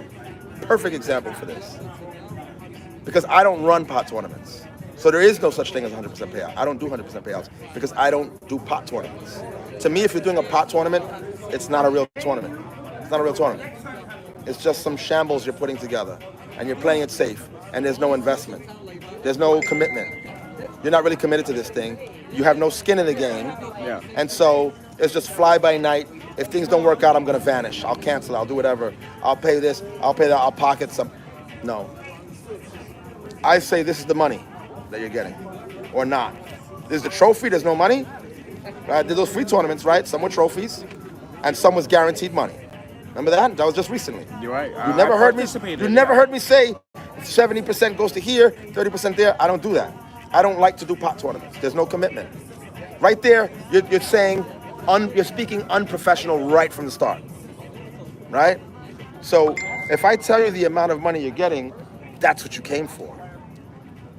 perfect example for this because I don't run pot tournaments. So there is no such thing as 100% payout. I don't do 100% payouts because I don't do pot tournaments. To me, if you're doing a pot tournament, it's not a real tournament. It's not a real tournament. It's just some shambles you're putting together, and you're playing it safe, and there's no investment. There's no commitment. You're not really committed to this thing. You have no skin in the game. Yeah. And so it's just fly by night if things don't work out, I'm gonna vanish. I'll cancel. I'll do whatever. I'll pay this. I'll pay that. I'll pocket some. No. I say this is the money that you're getting, or not. This is the trophy. There's no money. Right? There's those free tournaments, right? Some were trophies, and some was guaranteed money. Remember that? That was just recently. You're right. You never heard me. You never heard me say 70% goes to here, 30% there. I don't do that. I don't like to do pot tournaments. There's no commitment. Right there, you're saying, you're speaking unprofessional right from the start. Right? So if I tell you the amount of money you're getting, that's what you came for.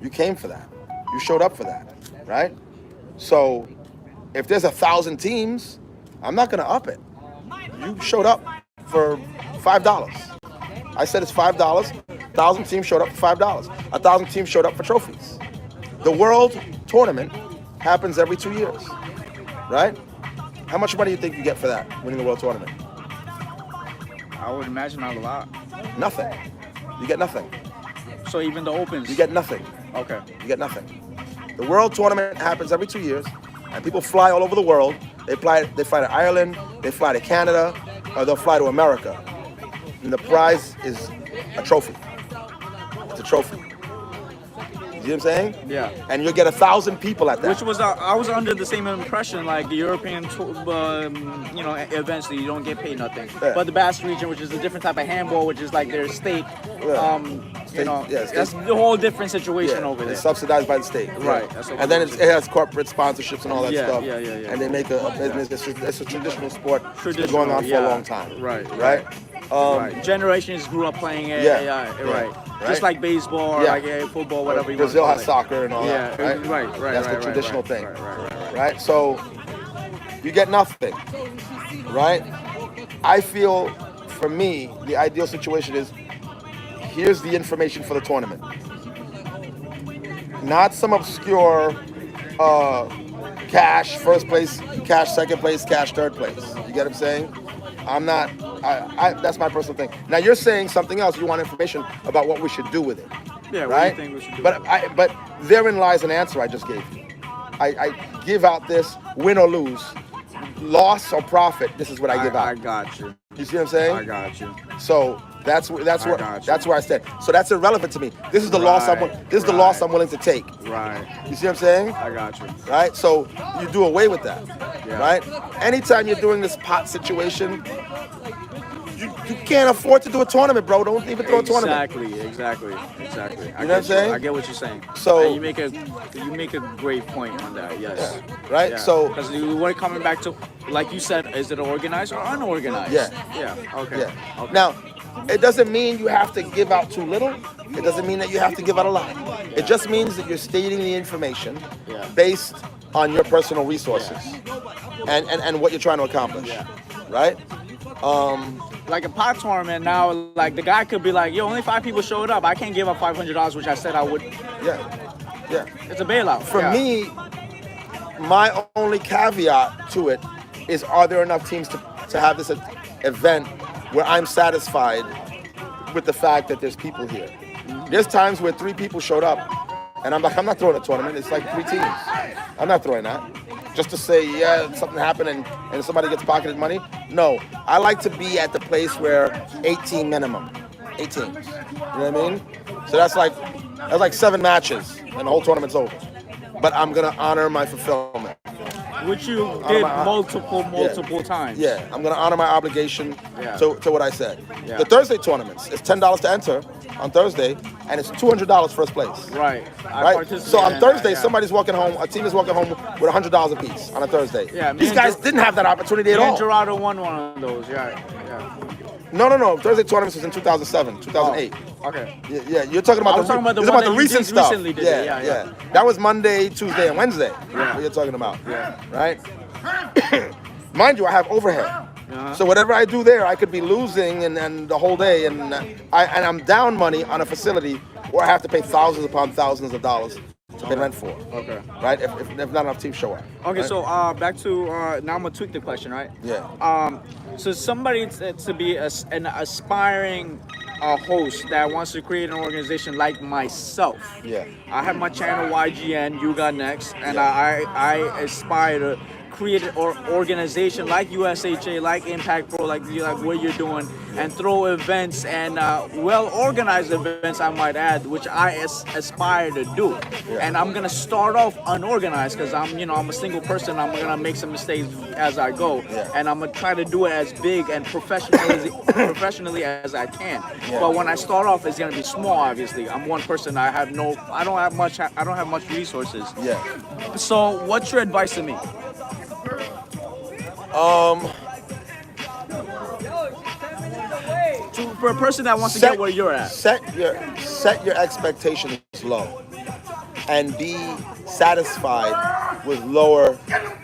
You came for that. You showed up for that. Right? So if there's 1,000 teams, I'm not going to up it. You showed up for $5. I said it's $5. 1,000 teams showed up for $5. 1,000 teams showed up for trophies. The World Tournament happens every 2 years, right? How much money do you think you get for that, winning the World Tournament? I would imagine not a lot. Nothing. You get nothing. So even the Opens? You get nothing. Okay. You get nothing. The World Tournament happens every 2 years, and people fly all over the world. They fly to Ireland, they fly to Canada, or they'll fly to America. And the prize is a trophy. It's a trophy. You see what I'm saying? Yeah. And you'll get 1,000 people at that. Which was I was under the same impression, like the European, events that you don't get paid nothing. Yeah. But the Basque region, which is a different type of handball, which is like their state, that's the whole different situation over there. It's subsidized by the state. Right. Yeah. And then it has corporate sponsorships and all that stuff. Yeah. And they make a business. It's a traditional sport. It's been going on for a long time. Right. Right. Generations grew up playing it. Right. Just like baseball or like football, whatever you want to Brazil call has it. soccer and all that. Right. That's the traditional thing. Right. So you get nothing. Right? I feel, for me, the ideal situation is, here's the information for the tournament. Not some obscure cash first place, cash second place, cash third place. You get what I'm saying? I'm not, that's my personal thing. Now you're saying something else. You want information about what we should do with it. Yeah, right? What do you think we should do? But therein lies an answer I just gave you. I give out this, win or lose, loss or profit. This is what I give out. I got you. You see what I'm saying? I got you. So that's where I stand. So that's irrelevant to me. This is the loss the loss I'm willing to take. Right. You see what I'm saying? I got you. Right? So you do away with that. Yeah. Right? Anytime you're doing this pot situation, you can't afford to do a tournament, bro. Don't even throw a tournament. Exactly. You know what I'm saying? I get what you're saying. So and you make a great point on that. Yes. Yeah, right? Yeah. So because we're coming back to, like you said, is it organized or unorganized? Yeah. Okay. Yeah. Okay. Now, it doesn't mean you have to give out too little. It doesn't mean that you have to give out a lot. It just means that you're stating the information based on your personal resources and what you're trying to accomplish. Right? Like a pot tournament now, like the guy could be like, yo, only 5 people showed up. I can't give up $500, which I said I would. Yeah. It's a bailout. For me, my only caveat to it is, are there enough teams to have this event where I'm satisfied with the fact that there's people here? Mm-hmm. There's times where 3 people showed up, and I'm like, I'm not throwing a tournament. It's like 3 teams. I'm not throwing that. Just to say, something happened and somebody gets pocketed money. No, I like to be at the place where 18 minimum. 8 teams. You know what I mean? So that's like 7 matches and the whole tournament's over. But I'm gonna honor my fulfillment. Which you did multiple times. Yeah, I'm gonna honor my obligation to what I said. Yeah. The Thursday tournaments, it's $10 to enter on Thursday, and it's $200 first place. Right. So on Thursday, somebody's walking home, a team is walking home with $100 apiece on a Thursday. Yeah, these guys didn't have that opportunity at all. Gerardo won one of those. Yeah. No. Thursday tournaments was in 2007, 2008. Oh, okay. Yeah, you're talking about the recent stuff. Yeah. That was Monday, Tuesday, and Wednesday. Yeah. What you're talking about. Yeah. Right? Mind you, I have overhead. Uh-huh. So whatever I do there, I could be losing and the whole day, and I'm down money on a facility where I have to pay thousands upon thousands of dollars to pay rent for. Okay. Right? If not enough teams show up. Okay, right? so back to now I'm gonna tweak the question, right? Yeah. So somebody to be an aspiring host that wants to create an organization like myself. Yeah. I have my channel YGN, You Got Next, and I aspire to create or organization like USHA, like Impact Pro, like what you're doing, and throw events and well-organized events, I might add, which I aspire to do. And I'm gonna start off unorganized because I'm a single person. I'm gonna make some mistakes as I go, and I'm gonna try to do it as big and professionally as I can. But when I start off, it's gonna be small. Obviously, I'm one person. I don't have much resources. Yeah. So, what's your advice to me? For a person that wants to get where you're at, set your expectations low, and be satisfied with lower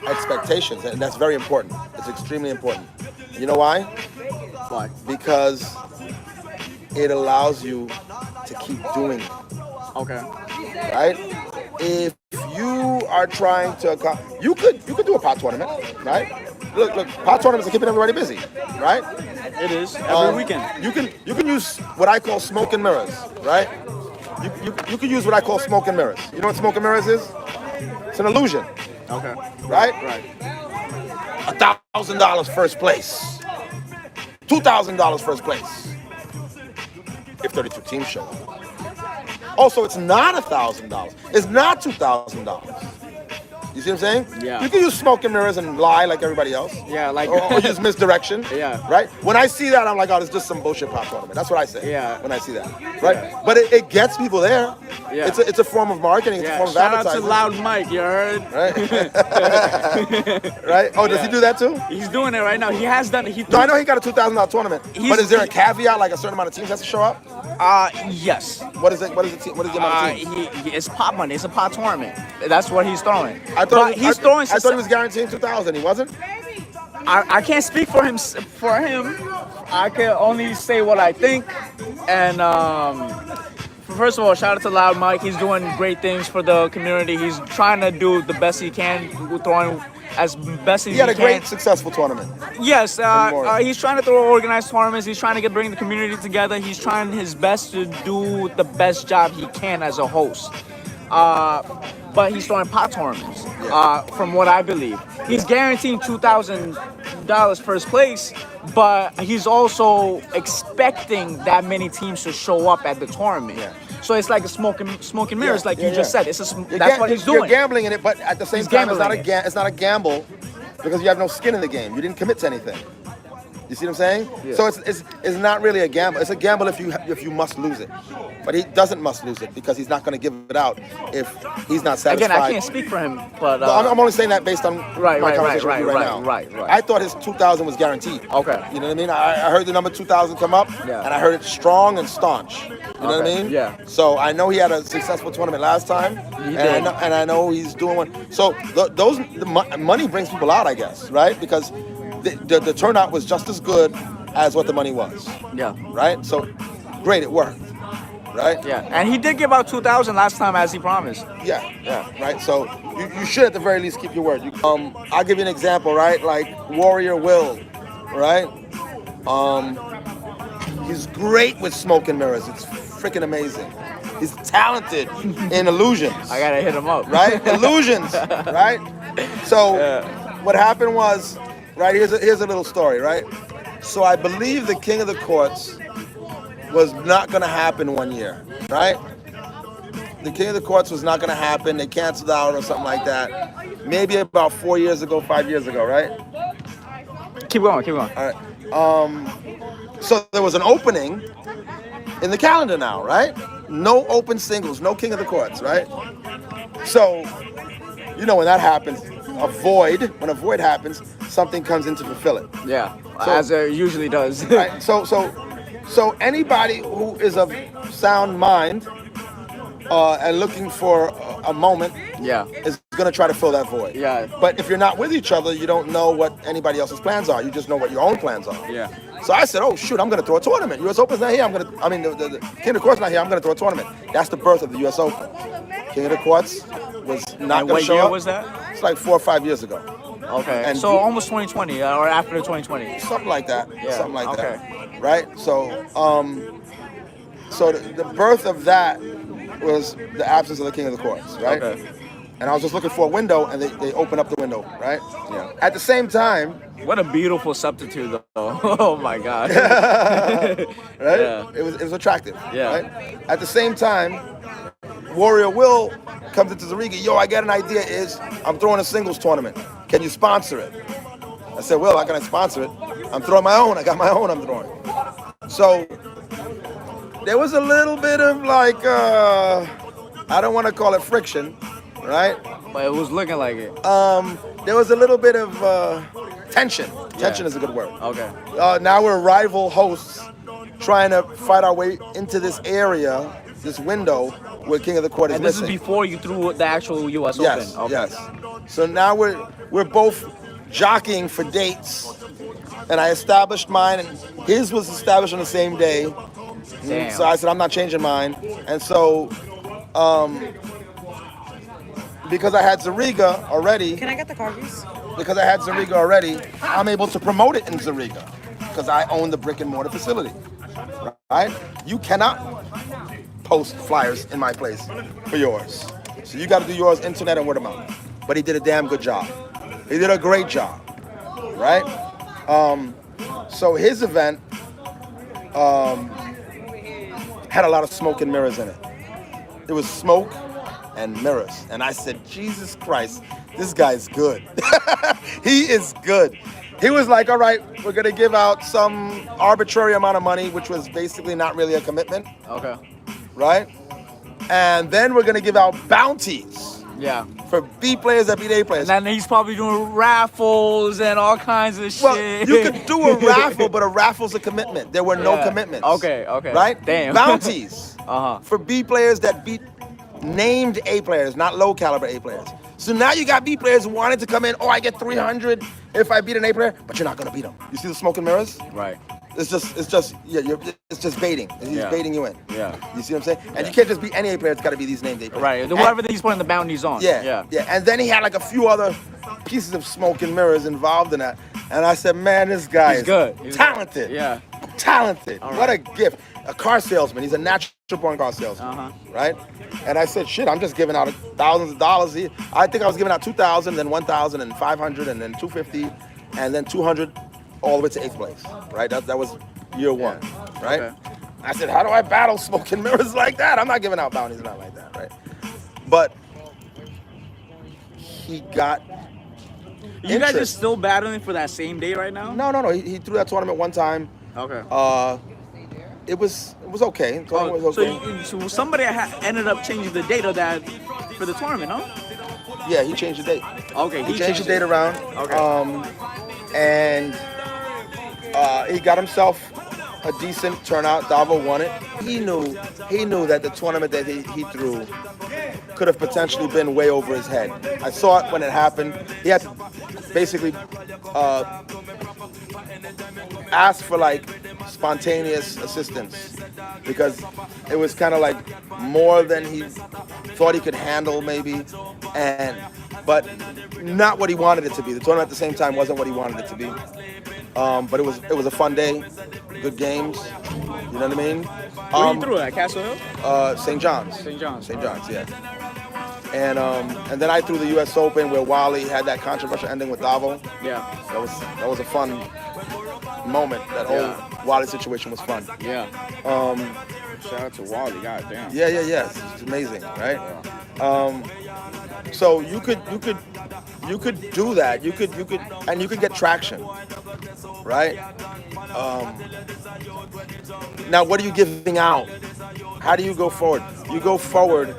expectations, and that's very important. It's extremely important. You know why? Why? Because it allows you to keep doing it. Okay. Right? If you are trying to, you could do a pot tournament, right? Look, pot tournaments are keeping everybody busy, right? It is every weekend. You can use what I call smoke and mirrors, right? You can use what I call smoke and mirrors. You know what smoke and mirrors is? It's an illusion. Okay. Right? Right. $1,000 first place. $2,000 first place. If 32 teams show up. Also, it's not $1,000. It's not $2,000. You see what I'm saying? Yeah. You can use smoke and mirrors and lie like everybody else. Yeah, like or use misdirection. Yeah. Right? When I see that, I'm like, oh, it's just some bullshit pop tournament. That's what I say. Yeah. When I see that. Right? Yeah. But it gets people there. Yeah. It's a form of marketing. It's a form of advertising. Shout out to Loud Mike, you heard? Right? Right? Oh, does he do that too? He's doing it right now. He has done it. No, I know he got a $2,000 tournament. But is there a caveat, like a certain amount of teams has to show up? Yes. What is the amount of teams? It's pot money. It's a pot tournament. That's what he's throwing. I thought he was guaranteeing 2,000. He wasn't? I can't speak for him. I can only say what I think. And first of all, shout out to Loud Mike. He's doing great things for the community. He's trying to do the best he can, throwing as best as he can. He had a great, successful tournament. Yes, he's trying to throw organized tournaments. He's trying to bring the community together. He's trying his best to do the best job he can as a host. But he's throwing pot tournaments, from what I believe. He's guaranteeing $2,000 first place, but he's also expecting that many teams to show up at the tournament. Yeah. So it's like a smoke and mirrors, like you just said. That's what he's doing. You're gambling in it, but at the same time, it's not a gamble because you have no skin in the game. You didn't commit to anything. You see what I'm saying? Yeah. So it's not really a gamble. It's a gamble if you must lose it. But he doesn't must lose it because he's not going to give it out if he's not satisfied. Again, I can't speak for him, but I'm only saying that based on my conversation with you right now. Right. I thought his 2,000 was guaranteed. Okay. You know what I mean? I heard the number 2,000 come up, and I heard it strong and staunch. You know what I mean? Yeah. So I know he had a successful tournament last time, and I know he's doing one. So the money brings people out, I guess, right? Because the turnout was just as good as what the money was. Yeah. Right? So great, it worked. Right? Yeah. And he did give out 2,000 last time as he promised. Yeah. Right? So you should at the very least keep your word. I'll give you an example, right? Like Warrior Will, right? He's great with smoke and mirrors. It's freaking amazing. He's talented in illusions. I gotta hit him up. Right? Illusions. Right? So what happened was, right, here's a little story, right? So I believe the King of the Courts was not going to happen one year, right? The King of the Courts was not going to happen. They canceled out or something like that. Maybe about 5 years ago, right? Keep going. All right. So there was an opening in the calendar now, right? No open singles, no King of the Courts, right? So, when that happens, when a void happens, something comes in to fulfill it. Yeah, as it usually does. Right. So anybody who is of sound mind and looking for a moment is going to try to fill that void. Yeah. But if you're not with each other, you don't know what anybody else's plans are. You just know what your own plans are. Yeah. So I said, oh, shoot, I'm going to throw a tournament. U.S. Open's not here. The King of the Court's not here. I'm going to throw a tournament. That's the birth of the U.S. Open. King of the Courts was not going to show up. What year was that? It's like 4 or 5 years ago. Okay. And so almost 2020 or after 2020. Something like that. Yeah. Something like that. Okay. Right? So the birth of that was the absence of the King of the Courts, right? Okay. And I was just looking for a window, and they opened up the window, right? Yeah. At the same time, What a beautiful substitute, though. Oh my God. right? Yeah. It was attractive. Yeah. Right? At the same time, Warrior Will comes into Zariga. Yo, I got an idea. I'm throwing a singles tournament. Can you sponsor it? I said, Will, how can I sponsor it? I'm throwing my own. I got my own. I'm throwing. So there was a little bit of like, I don't want to call it friction, right? But it was looking like it. There was a little bit of tension. Tension is a good word. Okay. Now we're rival hosts trying to fight our way into this area, this window where King of the Court is And this missing. is before you threw the actual U.S. Yes, Open. Okay. yes. So now we're both jockeying for dates, and I established mine, and his was established on the same day. Damn. So I said I'm not changing mine, and so because I had Zariga already. Can I get the car keys? Because I had Zariga already, I'm able to promote it in Zariga because I own the brick and mortar facility, right? You cannot post flyers in my place for yours. So you got to do yours internet and word of mouth. But he did a damn good job. He did a great job, right? So his event had a lot of smoke and mirrors in it. It was smoke and mirrors. And I said, Jesus Christ, this guy's good. He is good. He was like, all right, we're going to give out some arbitrary amount of money, which was basically not really a commitment, Okay. right? And then we're going to give out bounties Yeah. for B players that beat A players. And then he's probably doing raffles and all kinds of Well, shit. you could do a raffle, but a raffle's a commitment. There were no Yeah. commitments. Okay. Right? Damn. Bounties Uh-huh. for B players that beat named A players, not low caliber A players. So now you got B players who wanted to come in, oh, I get 300 if I beat an A player, but you're not going to beat them. You see the smoke and mirrors? Right. It's just baiting. He's Yeah. baiting you in. Yeah. You see what I'm saying? And you can't just beat any A player, it's got to be these named A players. Right. Whoever he's putting the bounties on. Yeah. And then he had like a few other pieces of smoke and mirrors involved in that. And I said, man, this guy He's is good. He's talented. good. Yeah. Talented. All What a right. gift. A car salesman. He's a natural born car salesman. Uh-huh. Right? And I said, shit, I'm just giving out thousands of dollars. I think I was giving out 2,000, then 1,000, and 500, and then 250, and then 200 all the way to 8th place. Right? That was year one. Right? Okay. I said, how do I battle smoke and mirrors like that? I'm not giving out bounties not like that. Right? But he got You guys are interest. still battling for that same day right now? No. He threw that tournament one time. Okay. It was okay. The tournament was okay. So somebody ended up changing the date of that for the tournament, no? Yeah, he changed the date. Okay, He changed the date it. around. Okay. And he got himself a decent turnout. Davo won it. He knew that the tournament that he threw could have potentially been way over his head. I saw it when it happened. He had to basically ask for like spontaneous assistance because it was kind of like more than he thought he could handle maybe, but not what he wanted it to be. The tournament at the same time wasn't what he wanted it to be. But it was a fun day, good games. You know what I mean? Where you threw it at Castle Hill? St. John's. St. John's. St. John's, yeah. And then I threw the U.S. Open where Wally had that controversial ending with Davo. Yeah. That was a fun moment. That whole Wally situation was fun. Yeah. Shout out to Wally, goddamn. Yeah. It's amazing, right? So you could do that. You could get traction, right? Now, what are you giving out? How do you go forward? You go forward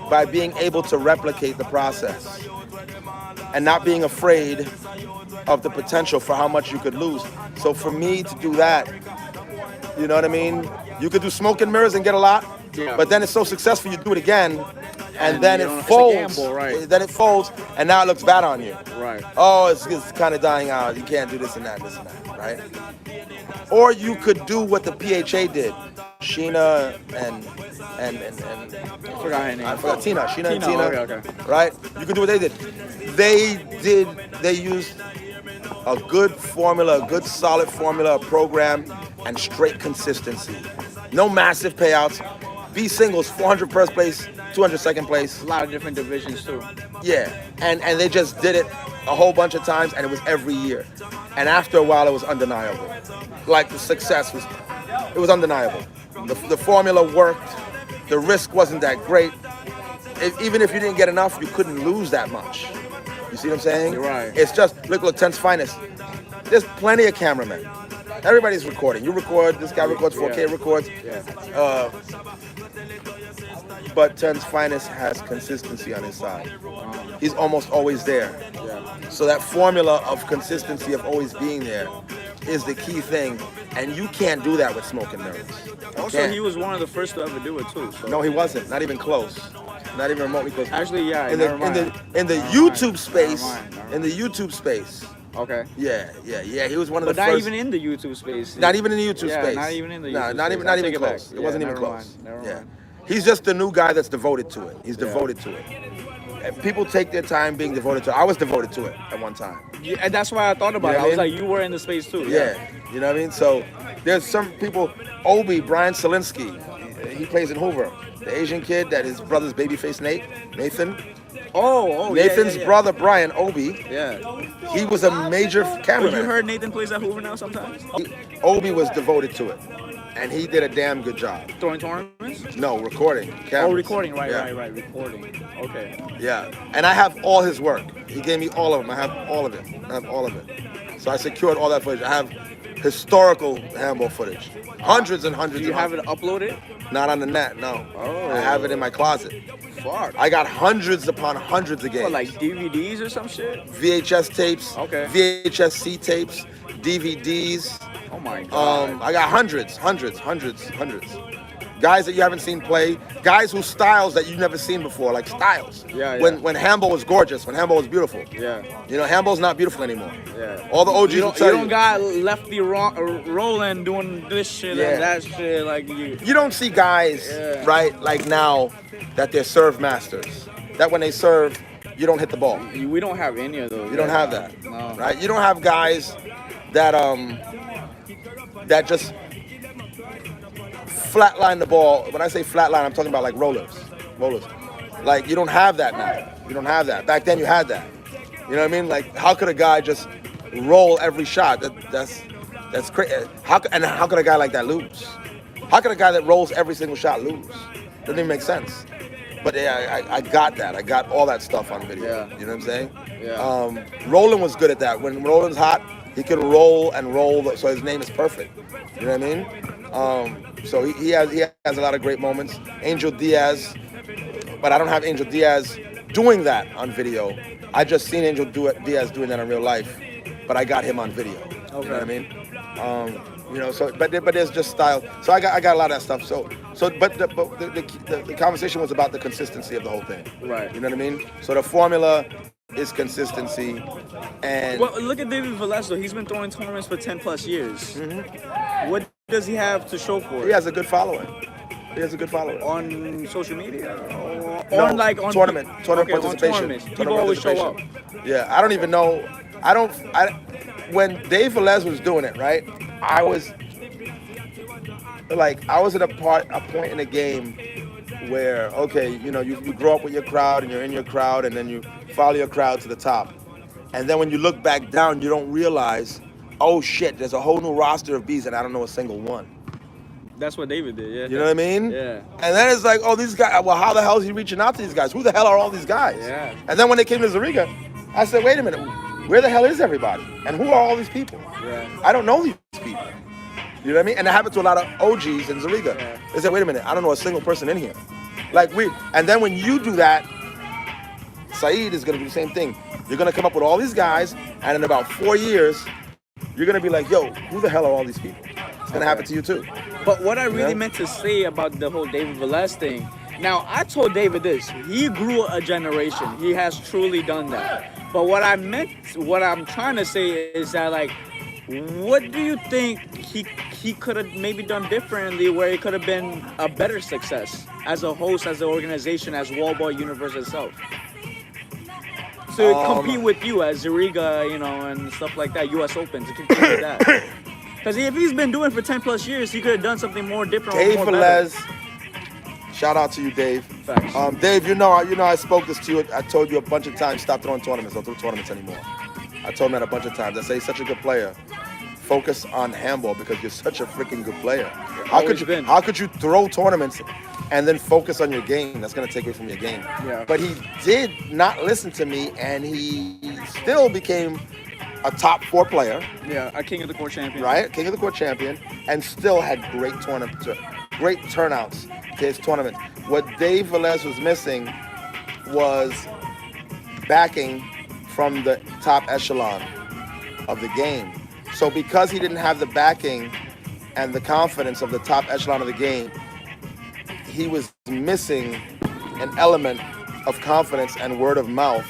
by being able to replicate the process and not being afraid of the potential for how much you could lose. So for me to do that, you know what I mean? You could do smoke and mirrors and get a lot, but then it's so successful you do it again, and then it folds. It's a gamble, right. Then it folds, and now it looks bad on you. Right. Oh, it's kind of dying out. You can't do this and that, right? Or you could do what the PHA did. Sheena and I forgot her name. I forgot Tina. Sheena and Tina. Okay. Right? You could do what they did. They used a good formula, a good solid formula, a program, and straight consistency. No massive payouts. B singles, 400 first place, 200 second place. A lot of different divisions too. Yeah, and they just did it a whole bunch of times, and it was every year. And after a while, it was undeniable. Like the success it was undeniable. The formula worked. The risk wasn't that great. Even if you didn't get enough, you couldn't lose that much. You see what I'm saying? You're right. It's just look, 10's finest. There's plenty of cameramen. Everybody's recording. You record. This guy records. 4K records. Yeah. But 10's finest has consistency on his side. He's almost always there. Yeah. So that formula of consistency of always being there is the key thing, and you can't do that with Smoke and Nerds. Also, he was one of the first to ever do it too. So. No, he wasn't. Not even close. Not even remotely close. Actually, yeah. In the YouTube space. In the YouTube space. Okay. Yeah. He was one of the But first. not even in the YouTube space. Not even in the YouTube space. Not even in the YouTube not space. even not even close. It wasn't even close. Never mind. He's just the new guy that's devoted to it. He's devoted to it. And people take their time being devoted to it. I was devoted to it at one time. Yeah, and that's why I thought about it. I was like, you were in the space too. Yeah. You know what I mean? So there's some people, Brian Selinsky, he plays in Hoover. The Asian kid that his brother's babyface Nathan. Nathan's brother Brian, Obi. Yeah. He was a major cameraman. But you heard Nathan plays at Hoover now sometimes? Obi was devoted to it. And he did a damn good job. Throwing tournaments? No, recording. Cameras. Oh, recording. Right. Recording. Okay. Yeah. And I have all his work. He gave me all of them. I have all of it. So I secured all that footage. I have historical handball footage. Hundreds and hundreds. Do you have it uploaded? Not on the net, no. Oh. I have it in my closet. Fuck. I got hundreds upon hundreds of games. What, like DVDs or some shit? VHS tapes. Okay. VHS-C tapes. DVDs. Oh my god. I got hundreds. Guys that you haven't seen play. Guys whose styles that you've never seen before, like styles. Yeah. When handball was gorgeous, when handball was beautiful. Yeah. You know, handball's not beautiful anymore. Yeah. All the OGs will tell you. You don't got lefty rolling doing this shit and that shit like you. You don't see guys, right, like now, that they're serve masters. That when they serve, you don't hit the ball. We don't have any of those. You don't have that. No. Right? You don't have guys that that just flatline the ball. When I say flatline, I'm talking about like rollers. Like you don't have that now. You don't have that. Back then you had that. You know what I mean? Like how could a guy just roll every shot? That's crazy. How could a guy like that lose? How could a guy that rolls every single shot lose? Doesn't even make sense. But yeah, I got that. I got all that stuff on video. Yeah. You know what I'm saying? Yeah. Roland was good at that. When Roland's hot, he could roll and roll, so his name is perfect. You know what I mean? So he has a lot of great moments. Angel Diaz, but I don't have Angel Diaz doing that on video. I just seen Angel Diaz doing that in real life, but I got him on video. Okay. You know what I mean? You know, so but there's just style. So I got a lot of that stuff. But the conversation was about the consistency of the whole thing. Right. You know what I mean? So the formula is consistency, and well, look at David Velez though. He's been throwing tournaments for 10 plus years. Mm-hmm. What does he have to show for it? He has a good following. On social media, or on like on tournament participation. People always show up. Yeah, I don't even know. When Dave Velez was doing it, right? I was at a point in the game where, okay, you know, you grow up with your crowd and you're in your crowd and then you follow your crowd to the top. And then when you look back down, you don't realize, oh shit, there's a whole new roster of bees and I don't know a single one. That's what David did, yeah. You know what I mean? Yeah. And then it's like, oh, these guys, well, how the hell is he reaching out to these guys? Who the hell are all these guys? Yeah. And then when they came to Zariga, I said, wait a minute, where the hell is everybody? And who are all these people? Yeah. I don't know these people. You know what I mean? And it happened to a lot of OGs in Zariga. Yeah. They said, wait a minute, I don't know a single person in here. And then when you do that, Saeed is gonna do the same thing. You're gonna come up with all these guys, and in about 4 years, you're gonna be like, yo, who the hell are all these people? It's gonna happen to you too. But what I really meant to say about the whole David Velez thing, now I told David this, he grew a generation. He has truly done that. But what I'm trying to say is that, like, what do you think he could have maybe done differently where it could have been a better success as a host, as an organization, as Wall Ball Universe itself? To compete with you as Zariga, you know, and stuff like that, US Open, to compete with that. Because if he's been doing it for 10 plus years, he could have done something more different. Dave Velez Shout out to you, Dave. Facts. Dave, you know, I spoke this to you. I told you a bunch of times, stop throwing tournaments. Don't throw tournaments anymore. I told him that a bunch of times. I say he's such a good player. Focus on handball because you're such a freaking good player. How could you throw tournaments and then focus on your game? That's gonna take away from your game. Yeah. But he did not listen to me, and he still became a top 4 player. Yeah, a king of the court champion. Right, king of the court champion, and still had great turnouts to his tournament. What Dave Velez was missing was backing from the top echelon of the game. So because he didn't have the backing and the confidence of the top echelon of the game, he was missing an element of confidence and word of mouth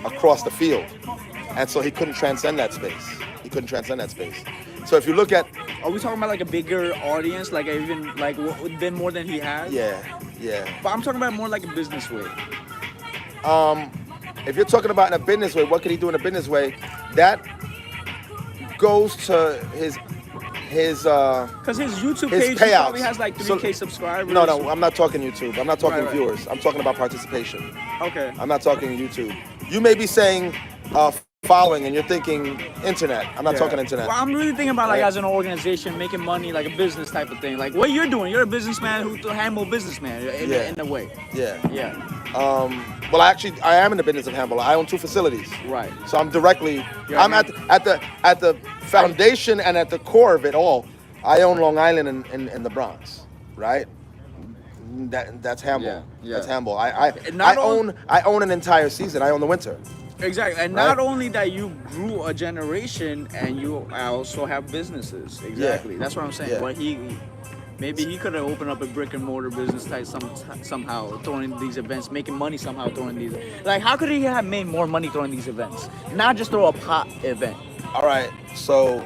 across the field. And so he couldn't transcend that space. So if you look at... Are we talking about like a bigger audience? Like even like been more than he has? Yeah. But I'm talking about more like a business way. If you're talking about in a business way, what can he do in a business way? That goes to his because his YouTube page payouts. probably has like 3K subscribers. No, I'm not talking YouTube. I'm not talking Right. viewers. I'm talking about participation. Okay. I'm not talking YouTube. You may be saying following and you're thinking internet. I'm not talking internet. Well, I'm really thinking about like Right. as an organization making money, like a business type of thing. Like what you're doing. You're a businessman who's a handball businessman in a way. Yeah. Yeah. Well, I am in the business of handball. I own 2 facilities. Right. So I'm directly. You're I'm at the foundation and at the core of it all. I own Long Island and the Bronx, right? That's handball. Yeah. That's handball. I own an entire season. I own the winter. Exactly, and not only that, you grew a generation, and you also have businesses. Exactly, that's what I'm saying. Yeah. But maybe he could have opened up a brick and mortar business type somehow, throwing these events, making money somehow throwing these. Like, how could he have made more money throwing these events, not just throw a pot event? All right, so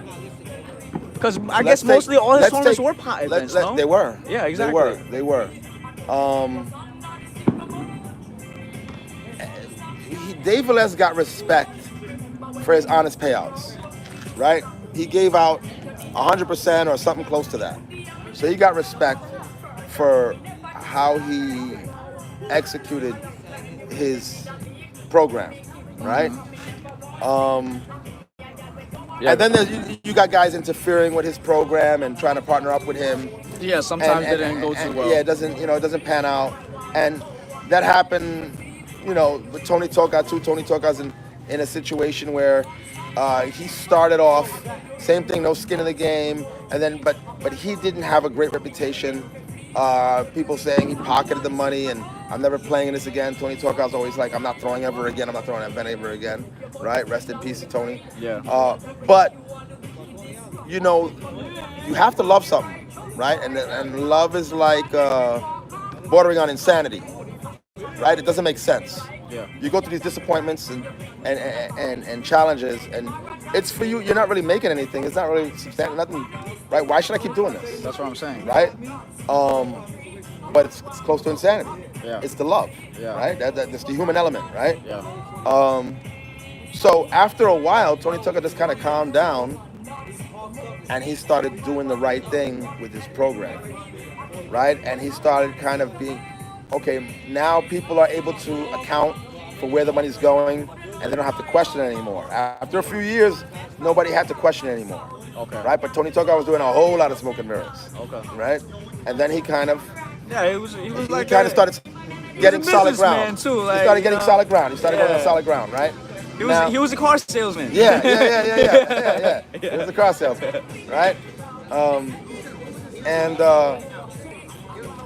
because I guess mostly all his tournaments were pot events. No? They were. Yeah, exactly. They were. Dave Velez got respect for his honest payouts, right? He gave out 100% or something close to that. So he got respect for how he executed his program, right? Yeah. And then you got guys interfering with his program and trying to partner up with him. Yeah, sometimes it didn't go too well. Yeah, it doesn't pan out. And that happened, with Tony Toka too. Tony Toka's in a situation where he started off, same thing, no skin in the game, and then but he didn't have a great reputation. People saying he pocketed the money and I'm never playing in this again. Tony Toka's always like, I'm not throwing ever again. I'm not throwing an event ever again. Right? Rest in peace to Tony. Yeah. But you have to love something, right? And love is like bordering on insanity, right? It doesn't make sense. Yeah. You go through these disappointments and challenges, and it's for you. You're not really making anything. It's not really substantial. Nothing, right? Why should I keep doing this? That's what I'm saying. Right? But it's close to insanity. Yeah. It's the love. Yeah. Right? That's the human element, right? Yeah. So after a while, Tony Tucker just kind of calmed down, and he started doing the right thing with his program, right? And he started kind of being, okay, now people are able to account for where the money's going, and they don't have to question it anymore. After a few years, nobody had to question it anymore. Okay. Right? But Tony Tucker was doing a whole lot of smoke and mirrors. Okay. Right? And then he kind of started getting solid ground. Too, he started getting solid ground. He started going on solid ground, right? He was a car salesman. Yeah. He was a car salesman, right?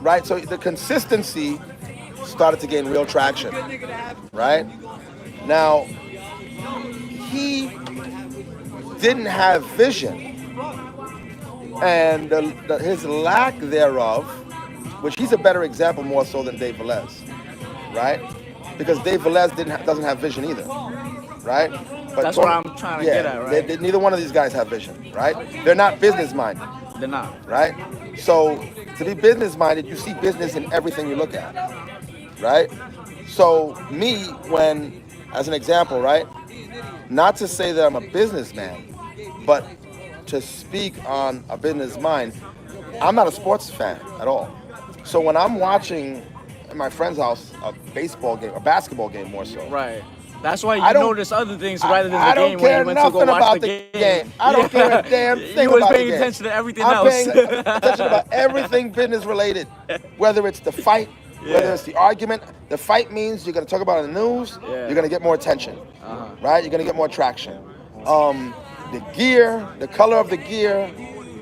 Right, so the consistency started to gain real traction, right? Now, he didn't have vision, and his lack thereof, which he's a better example more so than Dave Velez, right? Because Dave Velez doesn't have vision either, right? But that's what I'm trying to get at, right? Neither one of these guys have vision, right? They're not business-minded. They're not. Right? So to be business-minded, you see business in everything you look at, right? So me, when, as an example, right? Not to say that I'm a businessman, but to speak on a business mind, I'm not a sports fan at all. So when I'm watching at my friend's house a baseball game, a basketball game more so. Right. That's why I you don't- notice other things rather than I the don't game when care you went to nothing go watch about the game. I don't care a damn thing You was about the paying game. attention to everything I'm else. paying attention about everything business related, whether it's the fight, whether it's the argument. The fight means you're going to talk about it in the news. Yeah. You're going to get more attention, right? You're going to get more traction. The gear, the color of the gear,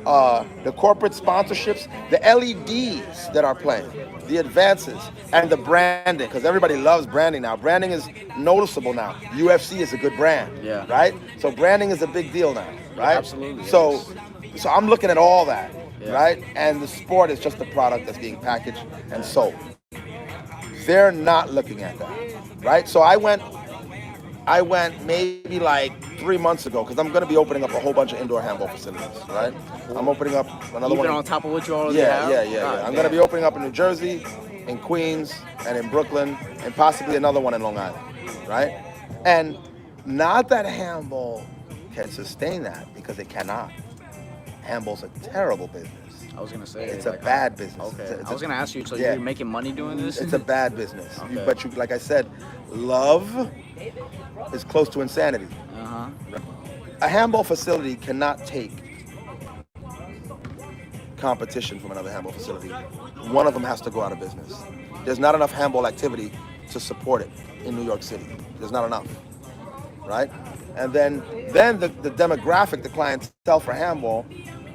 the corporate sponsorships, the LEDs that are playing, the advances, and the branding, because everybody loves branding now. Branding is noticeable now. UFC is a good brand, Yeah. right? So branding is a big deal now, right? Absolutely, So, so I'm looking at all that, Yeah. right? And the sport is just a product that's being packaged and sold. They're not looking at that, right? So I went maybe like 3 months ago because I'm going to be opening up a whole bunch of indoor handball facilities, right? I'm opening up another Even one. on top of what you already Yeah, have? yeah, yeah, God yeah. I'm going to be opening up in New Jersey, in Queens, and in Brooklyn, and possibly another one in Long Island, right? And not that handball can sustain that, because it cannot. Handball's a terrible business. I was gonna say It's like, a bad business. Okay, It's I was gonna ask you. So yeah. you're making money doing this? It's a bad business. Okay. But you, like I said, love is close to insanity. A handball facility cannot take competition from another handball facility. One of them has to go out of business. There's not enough handball activity to support it in New York City. There's not enough, right? And then the demographic, the clientele for handball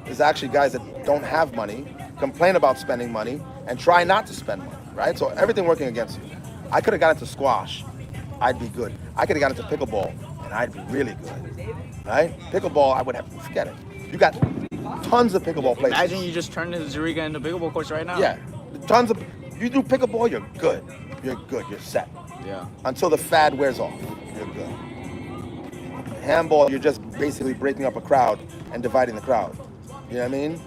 is actually guys that don't have money, complain about spending money, and try not to spend money, right? So everything working against you. I could have got into squash, I'd be good. I could have got into pickleball, and I'd be really good, right? Pickleball, I would have, forget it. You got tons of pickleball places. Imagine you just turned Zurika into pickleball courts right now. Yeah, tons of, you do pickleball, you're good. You're good, you're set. Yeah. Until the fad wears off, you're good. Handball, you're just basically breaking up a crowd and dividing the crowd. You know what I mean?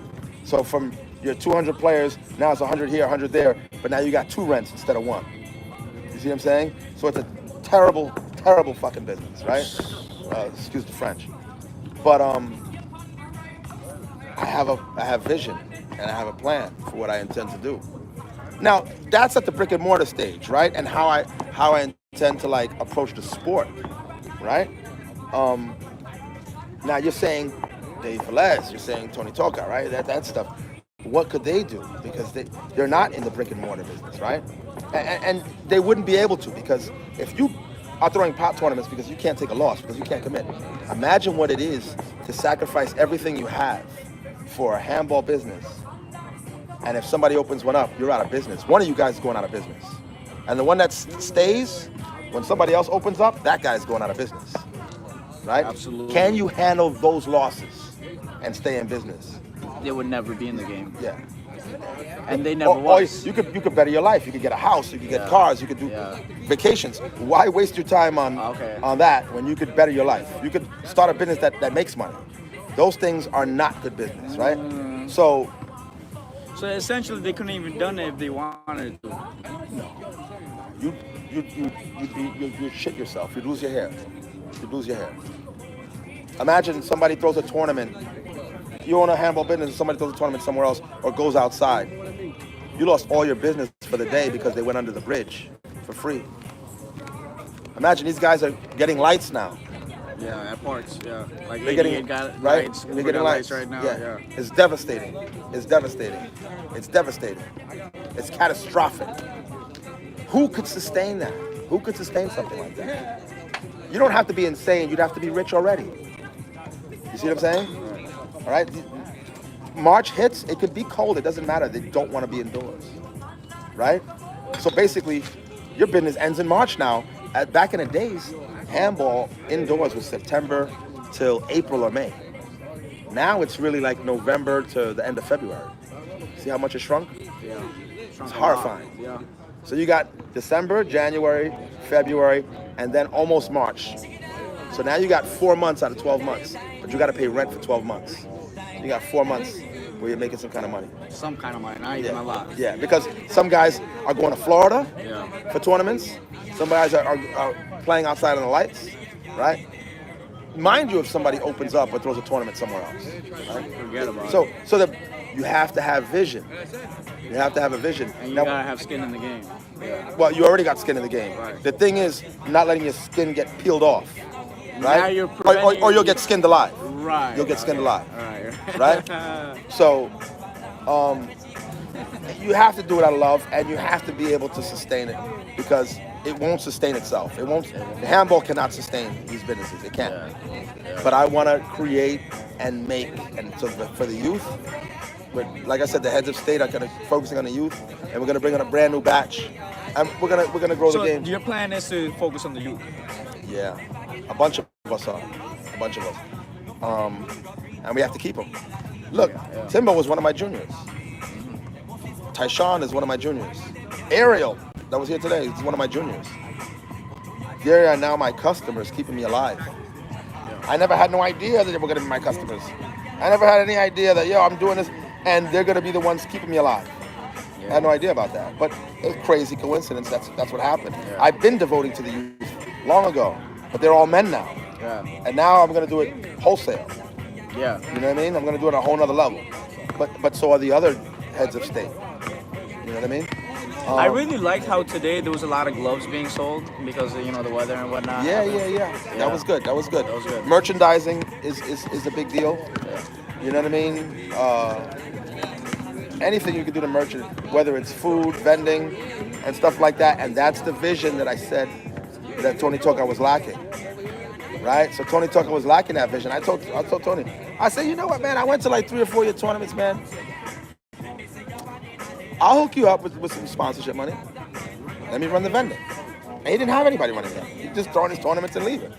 So from your 200 players, now it's 100 here, 100 there, but now you got 2 rents instead of 1. You see what I'm saying? So it's a terrible, terrible fucking business, right? Excuse the French. But I have vision and I have a plan for what I intend to do. Now that's at the brick and mortar stage, right? And how I intend to like approach the sport, right? Now you're saying Dave Velez, you're saying Tony Toka, right? That stuff. What could they do? Because they're not in the brick and mortar business, right? And they wouldn't be able to, because if you are throwing pop tournaments because you can't take a loss, because you can't commit. Imagine what it is to sacrifice everything you have for a handball business. And if somebody opens one up, you're out of business. One of you guys is going out of business. And the one that stays, when somebody else opens up, that guy's going out of business. Right? Absolutely. Can you handle those losses and stay in business? They would never be in the game. Yeah. And they never Or was. you could better your life. You could get a house. You could get cars. You could do vacations. Why waste your time on that when you could better your life? You could start a business that makes money. Those things are not good business, right? So essentially, they couldn't even done it if they wanted to. you shit yourself. You lose your hair. You lose your hair. Imagine somebody throws a tournament. You own a handball business and somebody throws a tournament somewhere else or goes outside. You lost all your business for the day because they went under the bridge for free. Imagine these guys are getting lights now. Yeah, at parts, yeah. Like They're getting got right. lights. They're getting lights right now. Yeah. Yeah. It's devastating. It's devastating. It's devastating. It's catastrophic. Who could sustain that? Who could sustain something like that? You don't have to be insane. You'd have to be rich already. You see what I'm saying? All right. March hits. It could be cold. It doesn't matter. They don't want to be indoors. Right. So basically, your business ends in March now. Back in the days, handball indoors was September till April or May. Now it's really like November to the end of February. See how much it shrunk? Yeah. It's horrifying. Yeah. So you got December, January, February, and then almost March. So now you got 4 months out of 12 months, but you got to pay rent for 12 months. You got 4 months where you're making some kind of money. Some kind of money, not even a lot. Yeah, because some guys are going to Florida for tournaments. Some guys are playing outside on the lights, right? Mind you, if somebody opens up or throws a tournament somewhere else, right? Forget about it. So you have to have vision. You have to have a vision. And you Now, gotta have skin in the game. well, you already got skin in the game. Right. The thing is not letting your skin get peeled off, Now right? you're Or preventing- you'll get skinned alive. Right. You'll get skinned alive. Right. Right? So, you have to do it out of love, and you have to be able to sustain it, because it won't sustain itself. It won't. The handball cannot sustain these businesses. It can't. But I want to create and make, and so for the youth. But like I said, the heads of state are going to focusing on the youth, and we're going to bring in a brand new batch, and we're gonna grow So the game. your plan is to focus on the youth. Yeah, a bunch of us are, a bunch of us, and we have to keep them. Look, Timbo was one of my juniors. Tyshawn is one of my juniors. Ariel, that was here today, is one of my juniors. They are now my customers, keeping me alive. I never had no idea that they were going to be my customers. I never had any idea that, I'm doing this, and they're going to be the ones keeping me alive. I had no idea about that. But it's a crazy coincidence. That's what happened. I've been devoting to the youth long ago, but they're all men now. Yeah. And now I'm going to do it wholesale. Yeah. You know what I mean? I'm going to do it at a whole nother level. But so are the other heads of state. You know what I mean? I really liked how today there was a lot of gloves being sold because of, the weather and whatnot. Yeah. That was good. That was good. good. Merchandising is a big deal. You know what I mean? Anything you can do to merchant, whether it's food, vending, and stuff like that. And that's the vision that I said that Tony Tucker was lacking. Right? So Tony Tucker was lacking that vision. I told Tony, I said, you know what, man? I went to like 3 or 4 year tournaments, man. I'll hook you up with some sponsorship money. Let me run the vending. And he didn't have anybody running that. He just throwing his tournaments and leaving.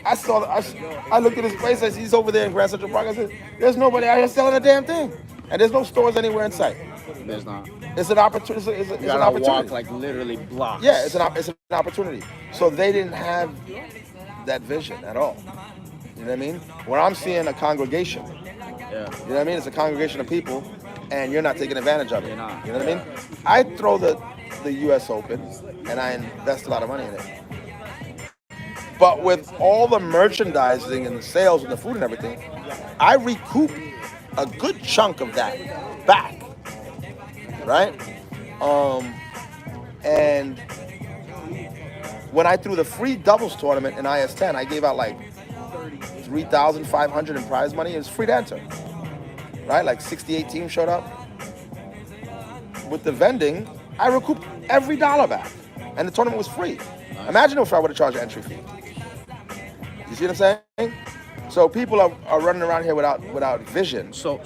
I looked at his place. I see he's over there in Grand Central Park. I said, there's nobody out here selling a damn thing. And there's no stores anywhere in sight. There's not. It's an opportunity. It's an gotta opportunity. walk like literally blocks. Yeah, it's an opportunity. So they didn't have that vision at all. You know what I mean? When I'm seeing a congregation, Yeah. you know what I mean? It's a congregation of people, and you're not taking advantage of it. You're not. You know what I mean? I throw the U.S. Open, and I invest a lot of money in it. But with all the merchandising and the sales and the food and everything, I recoup a good chunk of that back, right? And when I threw the free doubles tournament in IS-10, I gave out like $3,500 in prize money. It was free to enter, right? Like 68 teams showed up. With the vending, I recouped every dollar back, and the tournament was free. Imagine if I would have charged an entry fee. You see what I'm saying? So people are running around here without vision. So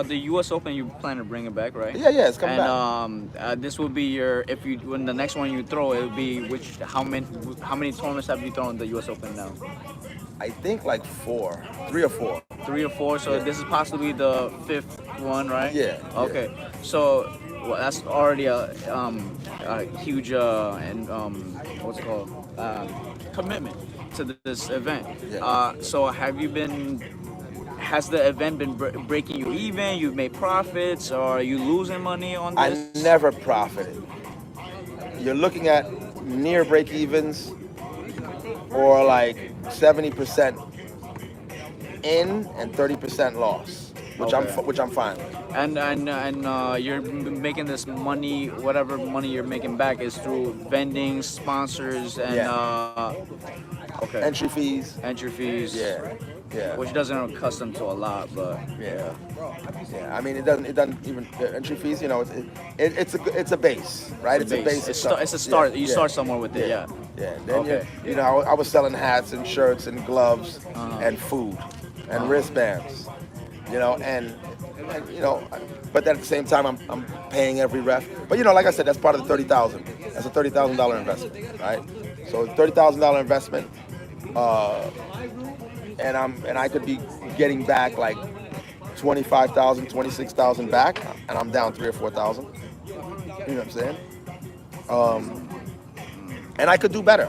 the U.S. Open, you plan to bring it back, right? Yeah, it's coming back. And this will be your when the next one you throw, it will be how many tournaments have you thrown in the U.S. Open now? I think like 3 or 4. 3 or 4. So this is possibly the 5th one, right? Yeah. Okay. So that's already a huge what's it called commitment to this event. Yeah. So has the event been breaking you even? You've made profits, or are you losing money on this? I never profited. You're looking at near break evens or like 70% in and 30% loss, which I'm fine with. And you're making this money, whatever money you're making back is through vending, sponsors, and okay, Entry fees. Yeah. Which doesn't custom to a lot, but Yeah. I mean, it doesn't even entry fees. It's a base, right? It's a base. It's a start. You start somewhere with it. Yeah. Then Okay. I was selling hats and shirts and gloves and food and wristbands, and but at the same time I'm paying every ref. But like I said, that's part of the $30,000. That's a $30,000 investment, right? So $30,000 investment, and I could be getting back like 25,000, 26,000 back, and I'm down 3,000 or 4,000. You know what I'm saying? And I could do better.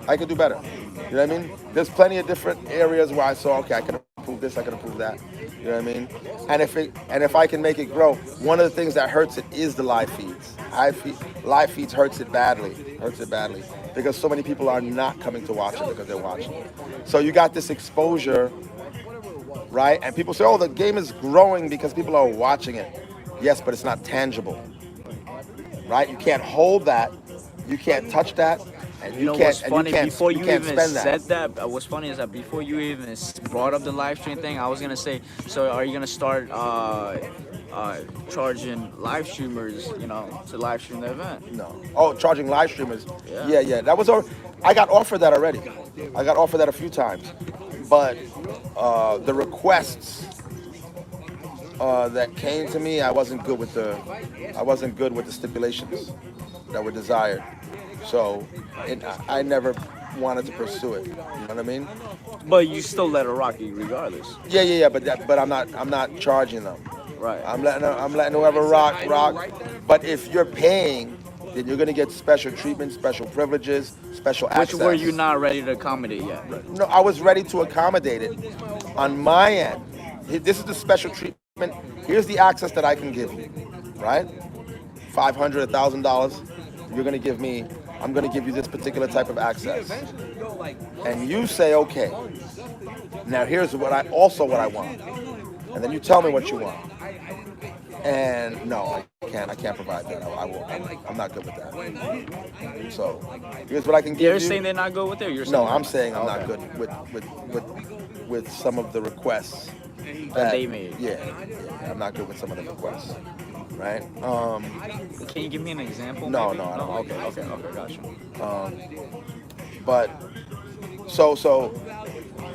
You know what I mean? There's plenty of different areas where I saw, okay, I could improve this, I could improve that. You know what I mean? And if I can make it grow, one of the things that hurts it is the live feeds. Live feeds hurts it badly, because so many people are not coming to watch it because they're watching it. So you got this exposure right? And people say, oh, the game is growing because people are watching it. Yes, but it's not tangible, right? You can't hold that, you can't touch that, and You you know can't. what's funny? Before you can't even spend said that, what's funny is that before you even brought up the live stream thing, I was gonna say, so are you gonna start charging live streamers, to live stream the event? No. Oh, charging live streamers. Yeah. Yeah. That was. I got offered that already. I got offered that a few times, but the requests that came to me, I wasn't good with the stipulations that were desired. So I never wanted to pursue it. You know what I mean? But you still let it rock you regardless. Yeah. But I'm not charging them. Right. I'm letting whoever rock. But if you're paying, then you're gonna get special treatment, special privileges, special access. Which were you not ready to accommodate yet? No, I was ready to accommodate it on my end. This is the special treatment. Here's the access that I can give you, right? $500, $1,000. You're gonna give me. I'm gonna give you this particular type of access, and you say okay. Now here's what I want, and then you tell me what you want. And no, I can't provide that. I'm not good with that. So here's what I can give you. You're saying they're not good with it? Or you're saying No, I'm saying I'm not good with some of the requests that they made. Yeah, I'm not good with some of the requests. Right? Can you give me an example? No, maybe? I don't. Okay, gotcha. But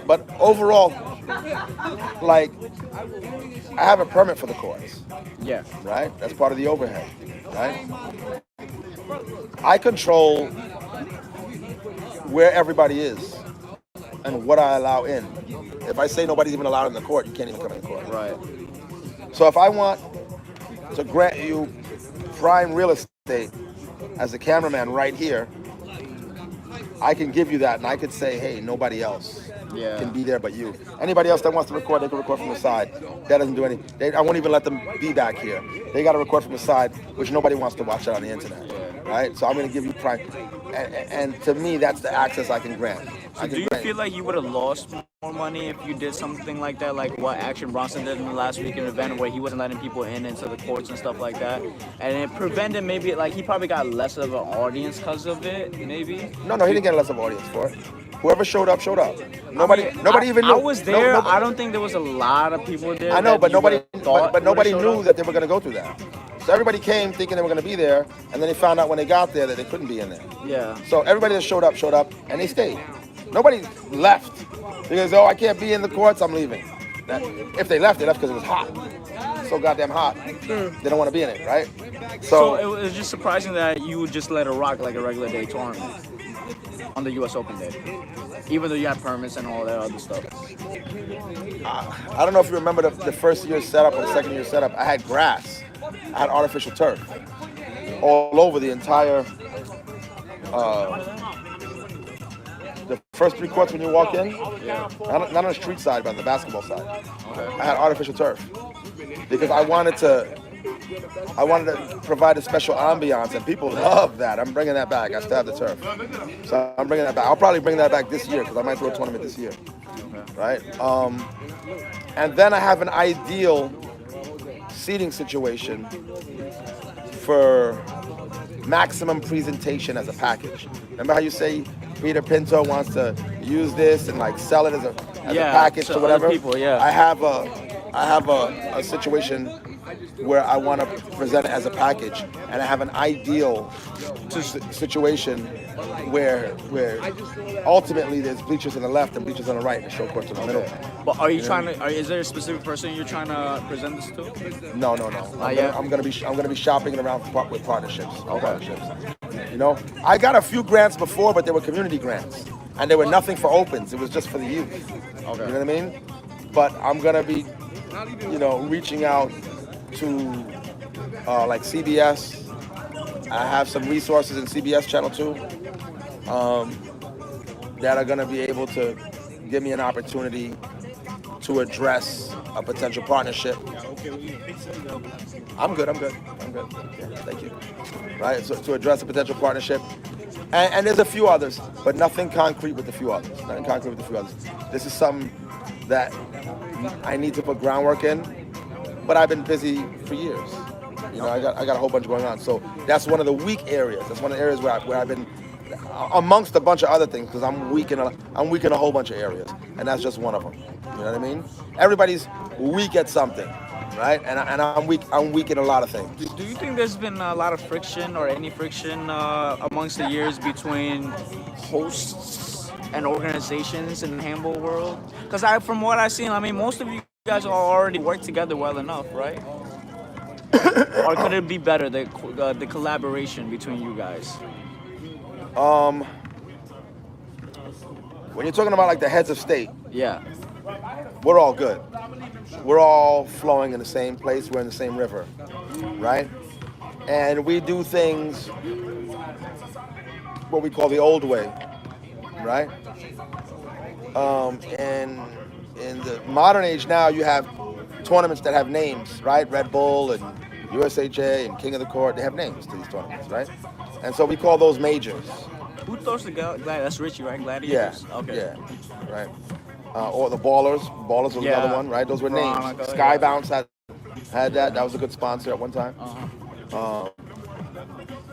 but overall, like, I have a permit for the courts. Yeah. Right? That's part of the overhead. Right? I control where everybody is and what I allow in. If I say nobody's even allowed in the court, you can't even come in the court. Right. So if I want to grant you prime real estate as a cameraman right here, I can give you that, and I could say, hey, nobody else can be there but you. Anybody else that wants to record, they can record from the side. That doesn't do anything. I won't even let them be back here. They got to record from the side, which nobody wants to watch it on the internet, right? So I'm going to give you prime, and to me, that's the access I can grant. So do you feel like you would have lost more money if you did something like that, like what Action Bronson did in the last weekend event where he wasn't letting people into the courts and stuff like that, and it prevented maybe, like, he probably got less of an audience because of it, maybe? No, he didn't get less of an audience for it. Whoever showed up, showed up. Nobody even knew. I was there. I don't think there was a lot of people there. I know, but nobody knew that they were going to go through that. So everybody came thinking they were going to be there, and then they found out when they got there that they couldn't be in there. Yeah. So everybody that showed up, and they stayed. Nobody left because, I can't be in the courts, I'm leaving. If they left because it was hot. So goddamn hot. They don't want to be in it, right? So it was just surprising that you would just let it rock like a regular day tournament on the U.S. Open day, even though you had permits and all that other stuff. I don't know if you remember the first year setup or the second year setup. I had grass. I had artificial turf all over the entire. The first three courts when you walk in, not on the street side, but on the basketball side. Okay. I had artificial turf because I wanted to provide a special ambiance, and people love that. I'm bringing that back. I still have the turf, so I'm bringing that back. I'll probably bring that back this year because I might throw a tournament this year, right? And then I have an ideal seating situation for maximum presentation as a package. Remember how you say Peter Pinto wants to use this and like sell it as a package to whatever? People, I have a situation where I want to present it as a package, and I have an ideal situation where ultimately there's bleachers on the left and bleachers on the right, and the show courts in the middle. But are you trying to? Is there a specific person you're trying to present this to? No. I'm gonna be shopping it around with partnerships. Partnerships. I got a few grants before, but they were community grants, and they were nothing for opens. It was just for the youth. Okay. You know what I mean? But I'm gonna be, reaching out to like CBS. I have some resources in CBS Channel 2 that are gonna be able to give me an opportunity to address a potential partnership. I'm good. Yeah, thank you. Right, so to address a potential partnership. And there's a few others, but nothing concrete with a few others. This is something that I need to put groundwork in, but I've been busy for years. You know, I got a whole bunch going on. So that's one of the weak areas. That's one of the areas where I've been, amongst a bunch of other things, because I'm weak in a whole bunch of areas, and that's just one of them. You know what I mean? Everybody's weak at something, right? And I'm weak. I'm weak in a lot of things. Do you think there's been a lot of friction or any friction amongst the years between hosts and organizations in the handball world? Because from what I've seen, I mean, most of you guys all already work together well enough, right? Or could it be better, the collaboration between you guys? When you're talking about like the heads of state, Yeah. we're all good. We're all flowing in the same place. We're in the same river, right? And we do things what we call the old way, right? And in the modern age now, you have tournaments that have names, right? Red Bull and USHA and King of the Court, they have names to these tournaments, right? And so we call those majors. Who throws the gladiators? That's Richie, right? Yeah, Gladiators? Okay. yeah, right. Or the Ballers. Ballers was another one, right? Those were names. Veronica, Sky yeah. Bounce had that. That was a good sponsor at one time.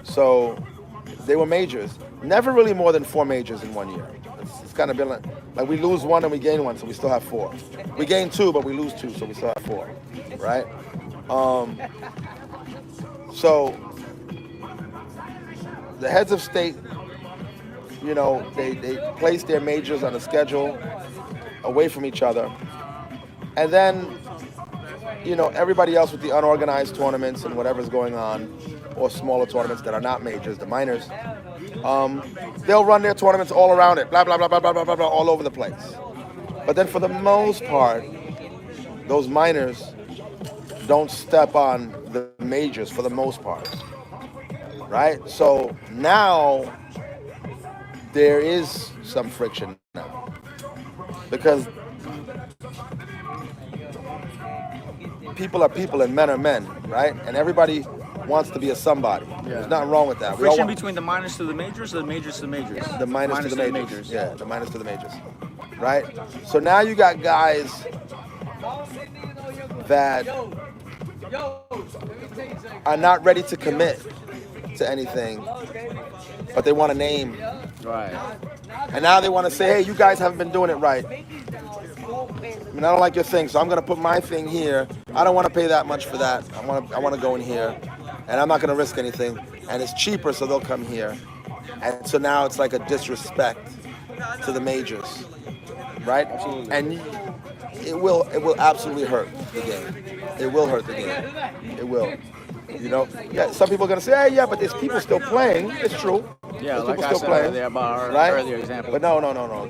So they were majors. Never really more than 4 majors in 1 year. It's kind of been like we lose 1 and we gain 1, so we still have 4. We gain 2, but we lose 2, so we still have 4, right? So the heads of state, you know, they place their majors on a schedule away from each other. And then, you know, everybody else with the unorganized tournaments and whatever's going on, or smaller tournaments that are not majors, the minors, they'll run their tournaments all around it, blah, blah, blah, blah, blah, blah, blah, blah, all over the place. But then for the most part, those minors don't step on the majors for the most part, right? So now there is some friction now because people are people and men are men, right? And everybody wants to be a somebody. Yeah. There's nothing wrong with that. Friction between the minors to the majors or the majors to the majors? The minors to the majors. Yeah, the minors to the majors. Right? So now you got guys that are not ready to commit to anything, but they want a name. Right. And now they want to say, hey, you guys haven't been doing it right. I mean, I don't like your thing, so I'm going to put my thing here. I don't want to pay that much for that. I want to go in here, and I'm not going to risk anything. And it's cheaper, so they'll come here. And so now it's like a disrespect to the majors, right? Absolutely. And it will absolutely hurt the game. It will hurt the game. It will. You know, yeah. Some people are gonna say, hey, yeah, but there's people still playing. It's true. Yeah, there's like people I still said playing, earlier about our right? earlier example. But no.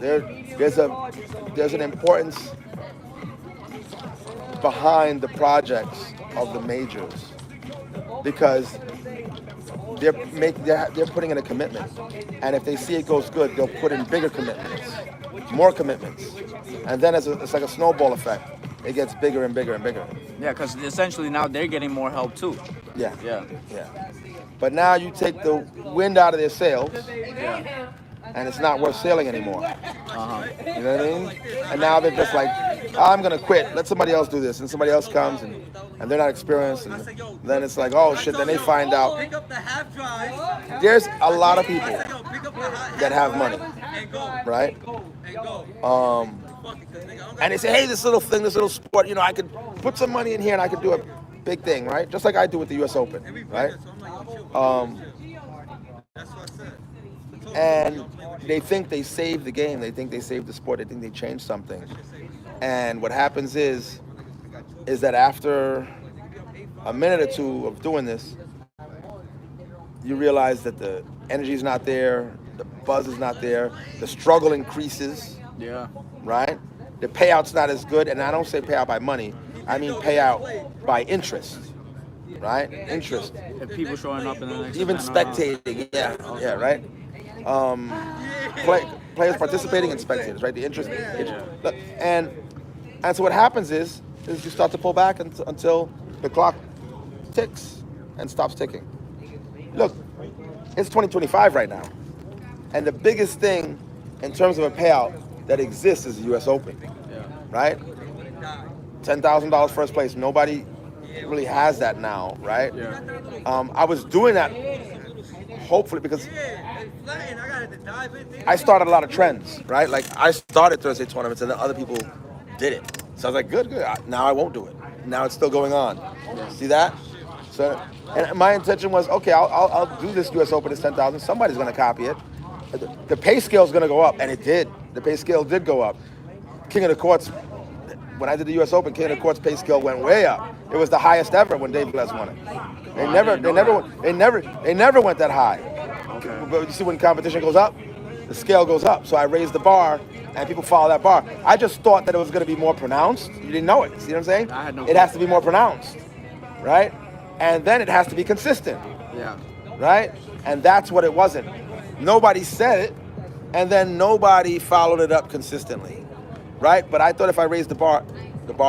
There's an importance behind the projects of the majors because they're putting in a commitment, and if they see it goes good, they'll put in bigger commitments, more commitments, and then it's like a snowball effect. It gets bigger and bigger and bigger. Yeah, because essentially now they're getting more help too. Yeah. Yeah. But now you take the wind out of their sails, Yeah. and it's not worth sailing anymore. Uh-huh. You know what I mean? And now they're just like, I'm gonna quit. Let somebody else do this, and somebody else comes, and they're not experienced, and then it's like, oh shit. Then they find out. There's a lot of people that have money, right? And they say, hey, this little thing, this little sport, you know, I could put some money in here and I could do a big thing, right? Just like I do with the U.S. Open, right? And they think they saved the game. They think they saved the sport. They think they changed something. And what happens is that after a minute or two of doing this, you realize that the energy is not there, the buzz is not there, the struggle increases. Yeah. Right? The payout's not as good, and I don't say payout by money. I mean payout by interest, right? Interest. If people showing up in the next Even event, spectating, yeah, right? Players participating and spectators, right? The interest. And so what happens is you start to pull back until the clock ticks and stops ticking. Look, it's 2025 right now, and the biggest thing in terms of a payout that exists is the U.S. Open. Yeah. right? $10,000 first place. Nobody really has that now, right? Yeah. I was doing that hopefully because I started a lot of trends, right? Like I started Thursday tournaments and then other people did it. So I was like, good. Now I won't do it. Now it's still going on. See that? So, and my intention was, okay, I'll do this U.S. Open. It's 10,000. Somebody's going to copy it. The pay scale is going to go up, and it did. The pay scale did go up. King of the Courts. When I did the U.S. Open, King of the Courts pay scale went way up. It was the highest ever when Dave Bless won it. They never went that high. Okay. But you see, when competition goes up, the scale goes up. So I raised the bar, and people follow that bar. I just thought that it was going to be more pronounced. You didn't know it. See what I'm saying? I had no It has to be more pronounced, right? And then it has to be consistent, Yeah. right? And that's what it wasn't. Nobody said it, and then nobody followed it up consistently, right? But I thought if I raised the bar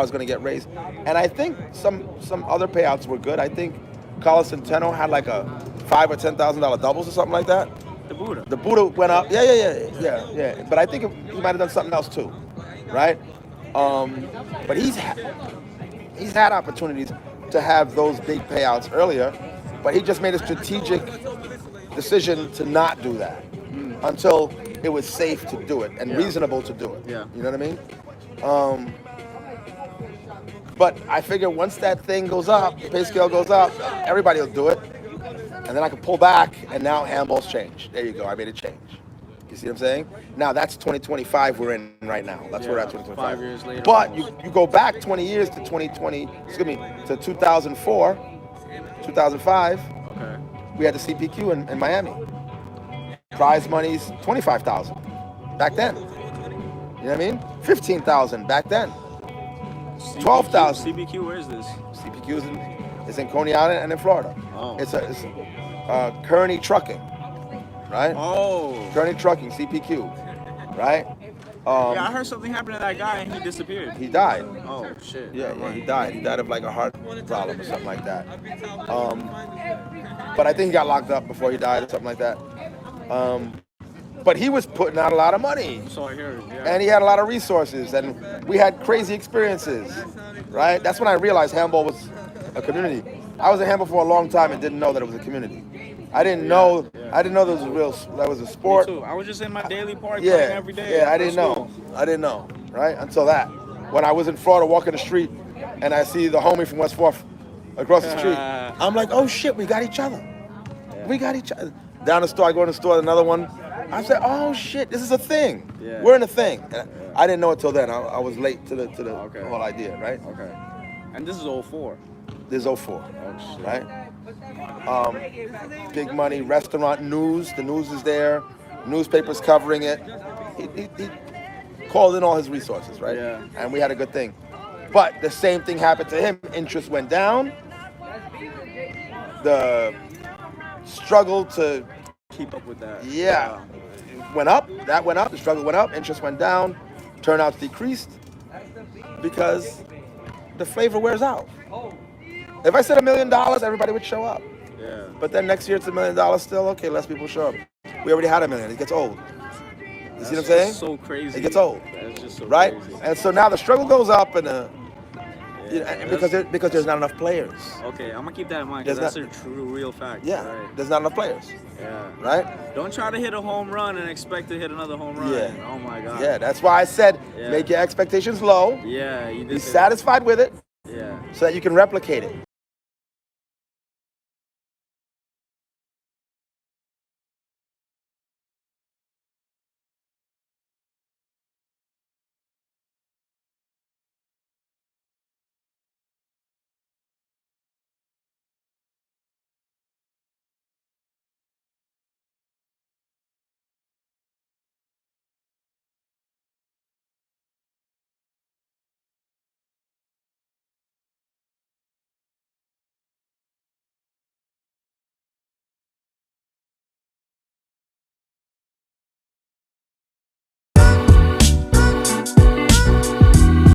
is going to get raised. And I think some other payouts were good. I think Carlos Centeno had like a $5,000 or $10,000 doubles or something like that. The Buddha. The Buddha went up. Yeah. But I think he might have done something else too, right? But he's had opportunities to have those big payouts earlier, but he just made a strategic decision to not do that until it was safe to do it and reasonable to do it. Yeah. You know what I mean? But I figure once that thing goes up, the pay scale goes up, everybody will do it. And then I can pull back, and now handball's changed. There you go, I made a change. You see what I'm saying? Now that's 2025 we're in right now. That's where we're at 2025. 5 years later. But you go back 20 years to to 2004, 2005, Okay. we had the CPQ in Miami. Prize money's $25,000 back then. You know what I mean? $15,000 back then. $12,000. CBQ, where is this? CPQ is in Coney Island and in Florida. Oh. It's Kearney Trucking, right? Oh. Kearney Trucking, CPQ, right? Yeah, I heard something happened to that guy and he disappeared. He died. Oh, shit. Yeah, he died. He died of like a heart problem or something like that. But I think he got locked up before he died or something like that. But he was putting out a lot of money. So I heard, yeah. And he had a lot of resources, and we had crazy experiences, right? That's when I realized handball was a community. I was in handball for a long time and didn't know that it was a community. I didn't know that was a sport. Me too. I was just in my daily park playing every day. Yeah, I didn't know, right? Until that. When I was in Florida walking the street and I see the homie from West Fourth across the street, I'm like, oh shit, we got each other. We got each other. Down the store, I go in the store, another one. I said, oh shit, this is a thing. Yeah. We're in a thing. And I didn't know it till then. I was late to the whole idea, right? Okay. And this is 04. This is 04, Oh, shit. right? Big money, restaurant news. The news is there. Newspapers covering it. He called in all his resources, right? Yeah. And we had a good thing. But the same thing happened to him. Interest went down. The struggle to Keep up with that. went up. That went up. The struggle went up. Interest went down. Turnouts decreased because the flavor wears out. If I said $1 million, everybody would show up. Yeah. But then next year it's $1 million still. Okay, less people show up. We already had $1 million. It gets old. You see what I'm saying? So crazy. It gets old, That's just so right? crazy. And so now the struggle goes up, and Yeah, because there's not enough players. Okay, I'm gonna keep that in mind because There's that's a true, real fact. Yeah, Right. there's not enough players, Yeah. right? Don't try to hit a home run and expect to hit another home run. Yeah. Oh my God. Yeah, that's why I said Yeah. make your expectations low. Yeah. You Be did say satisfied with it that. Yeah. so that you can replicate it.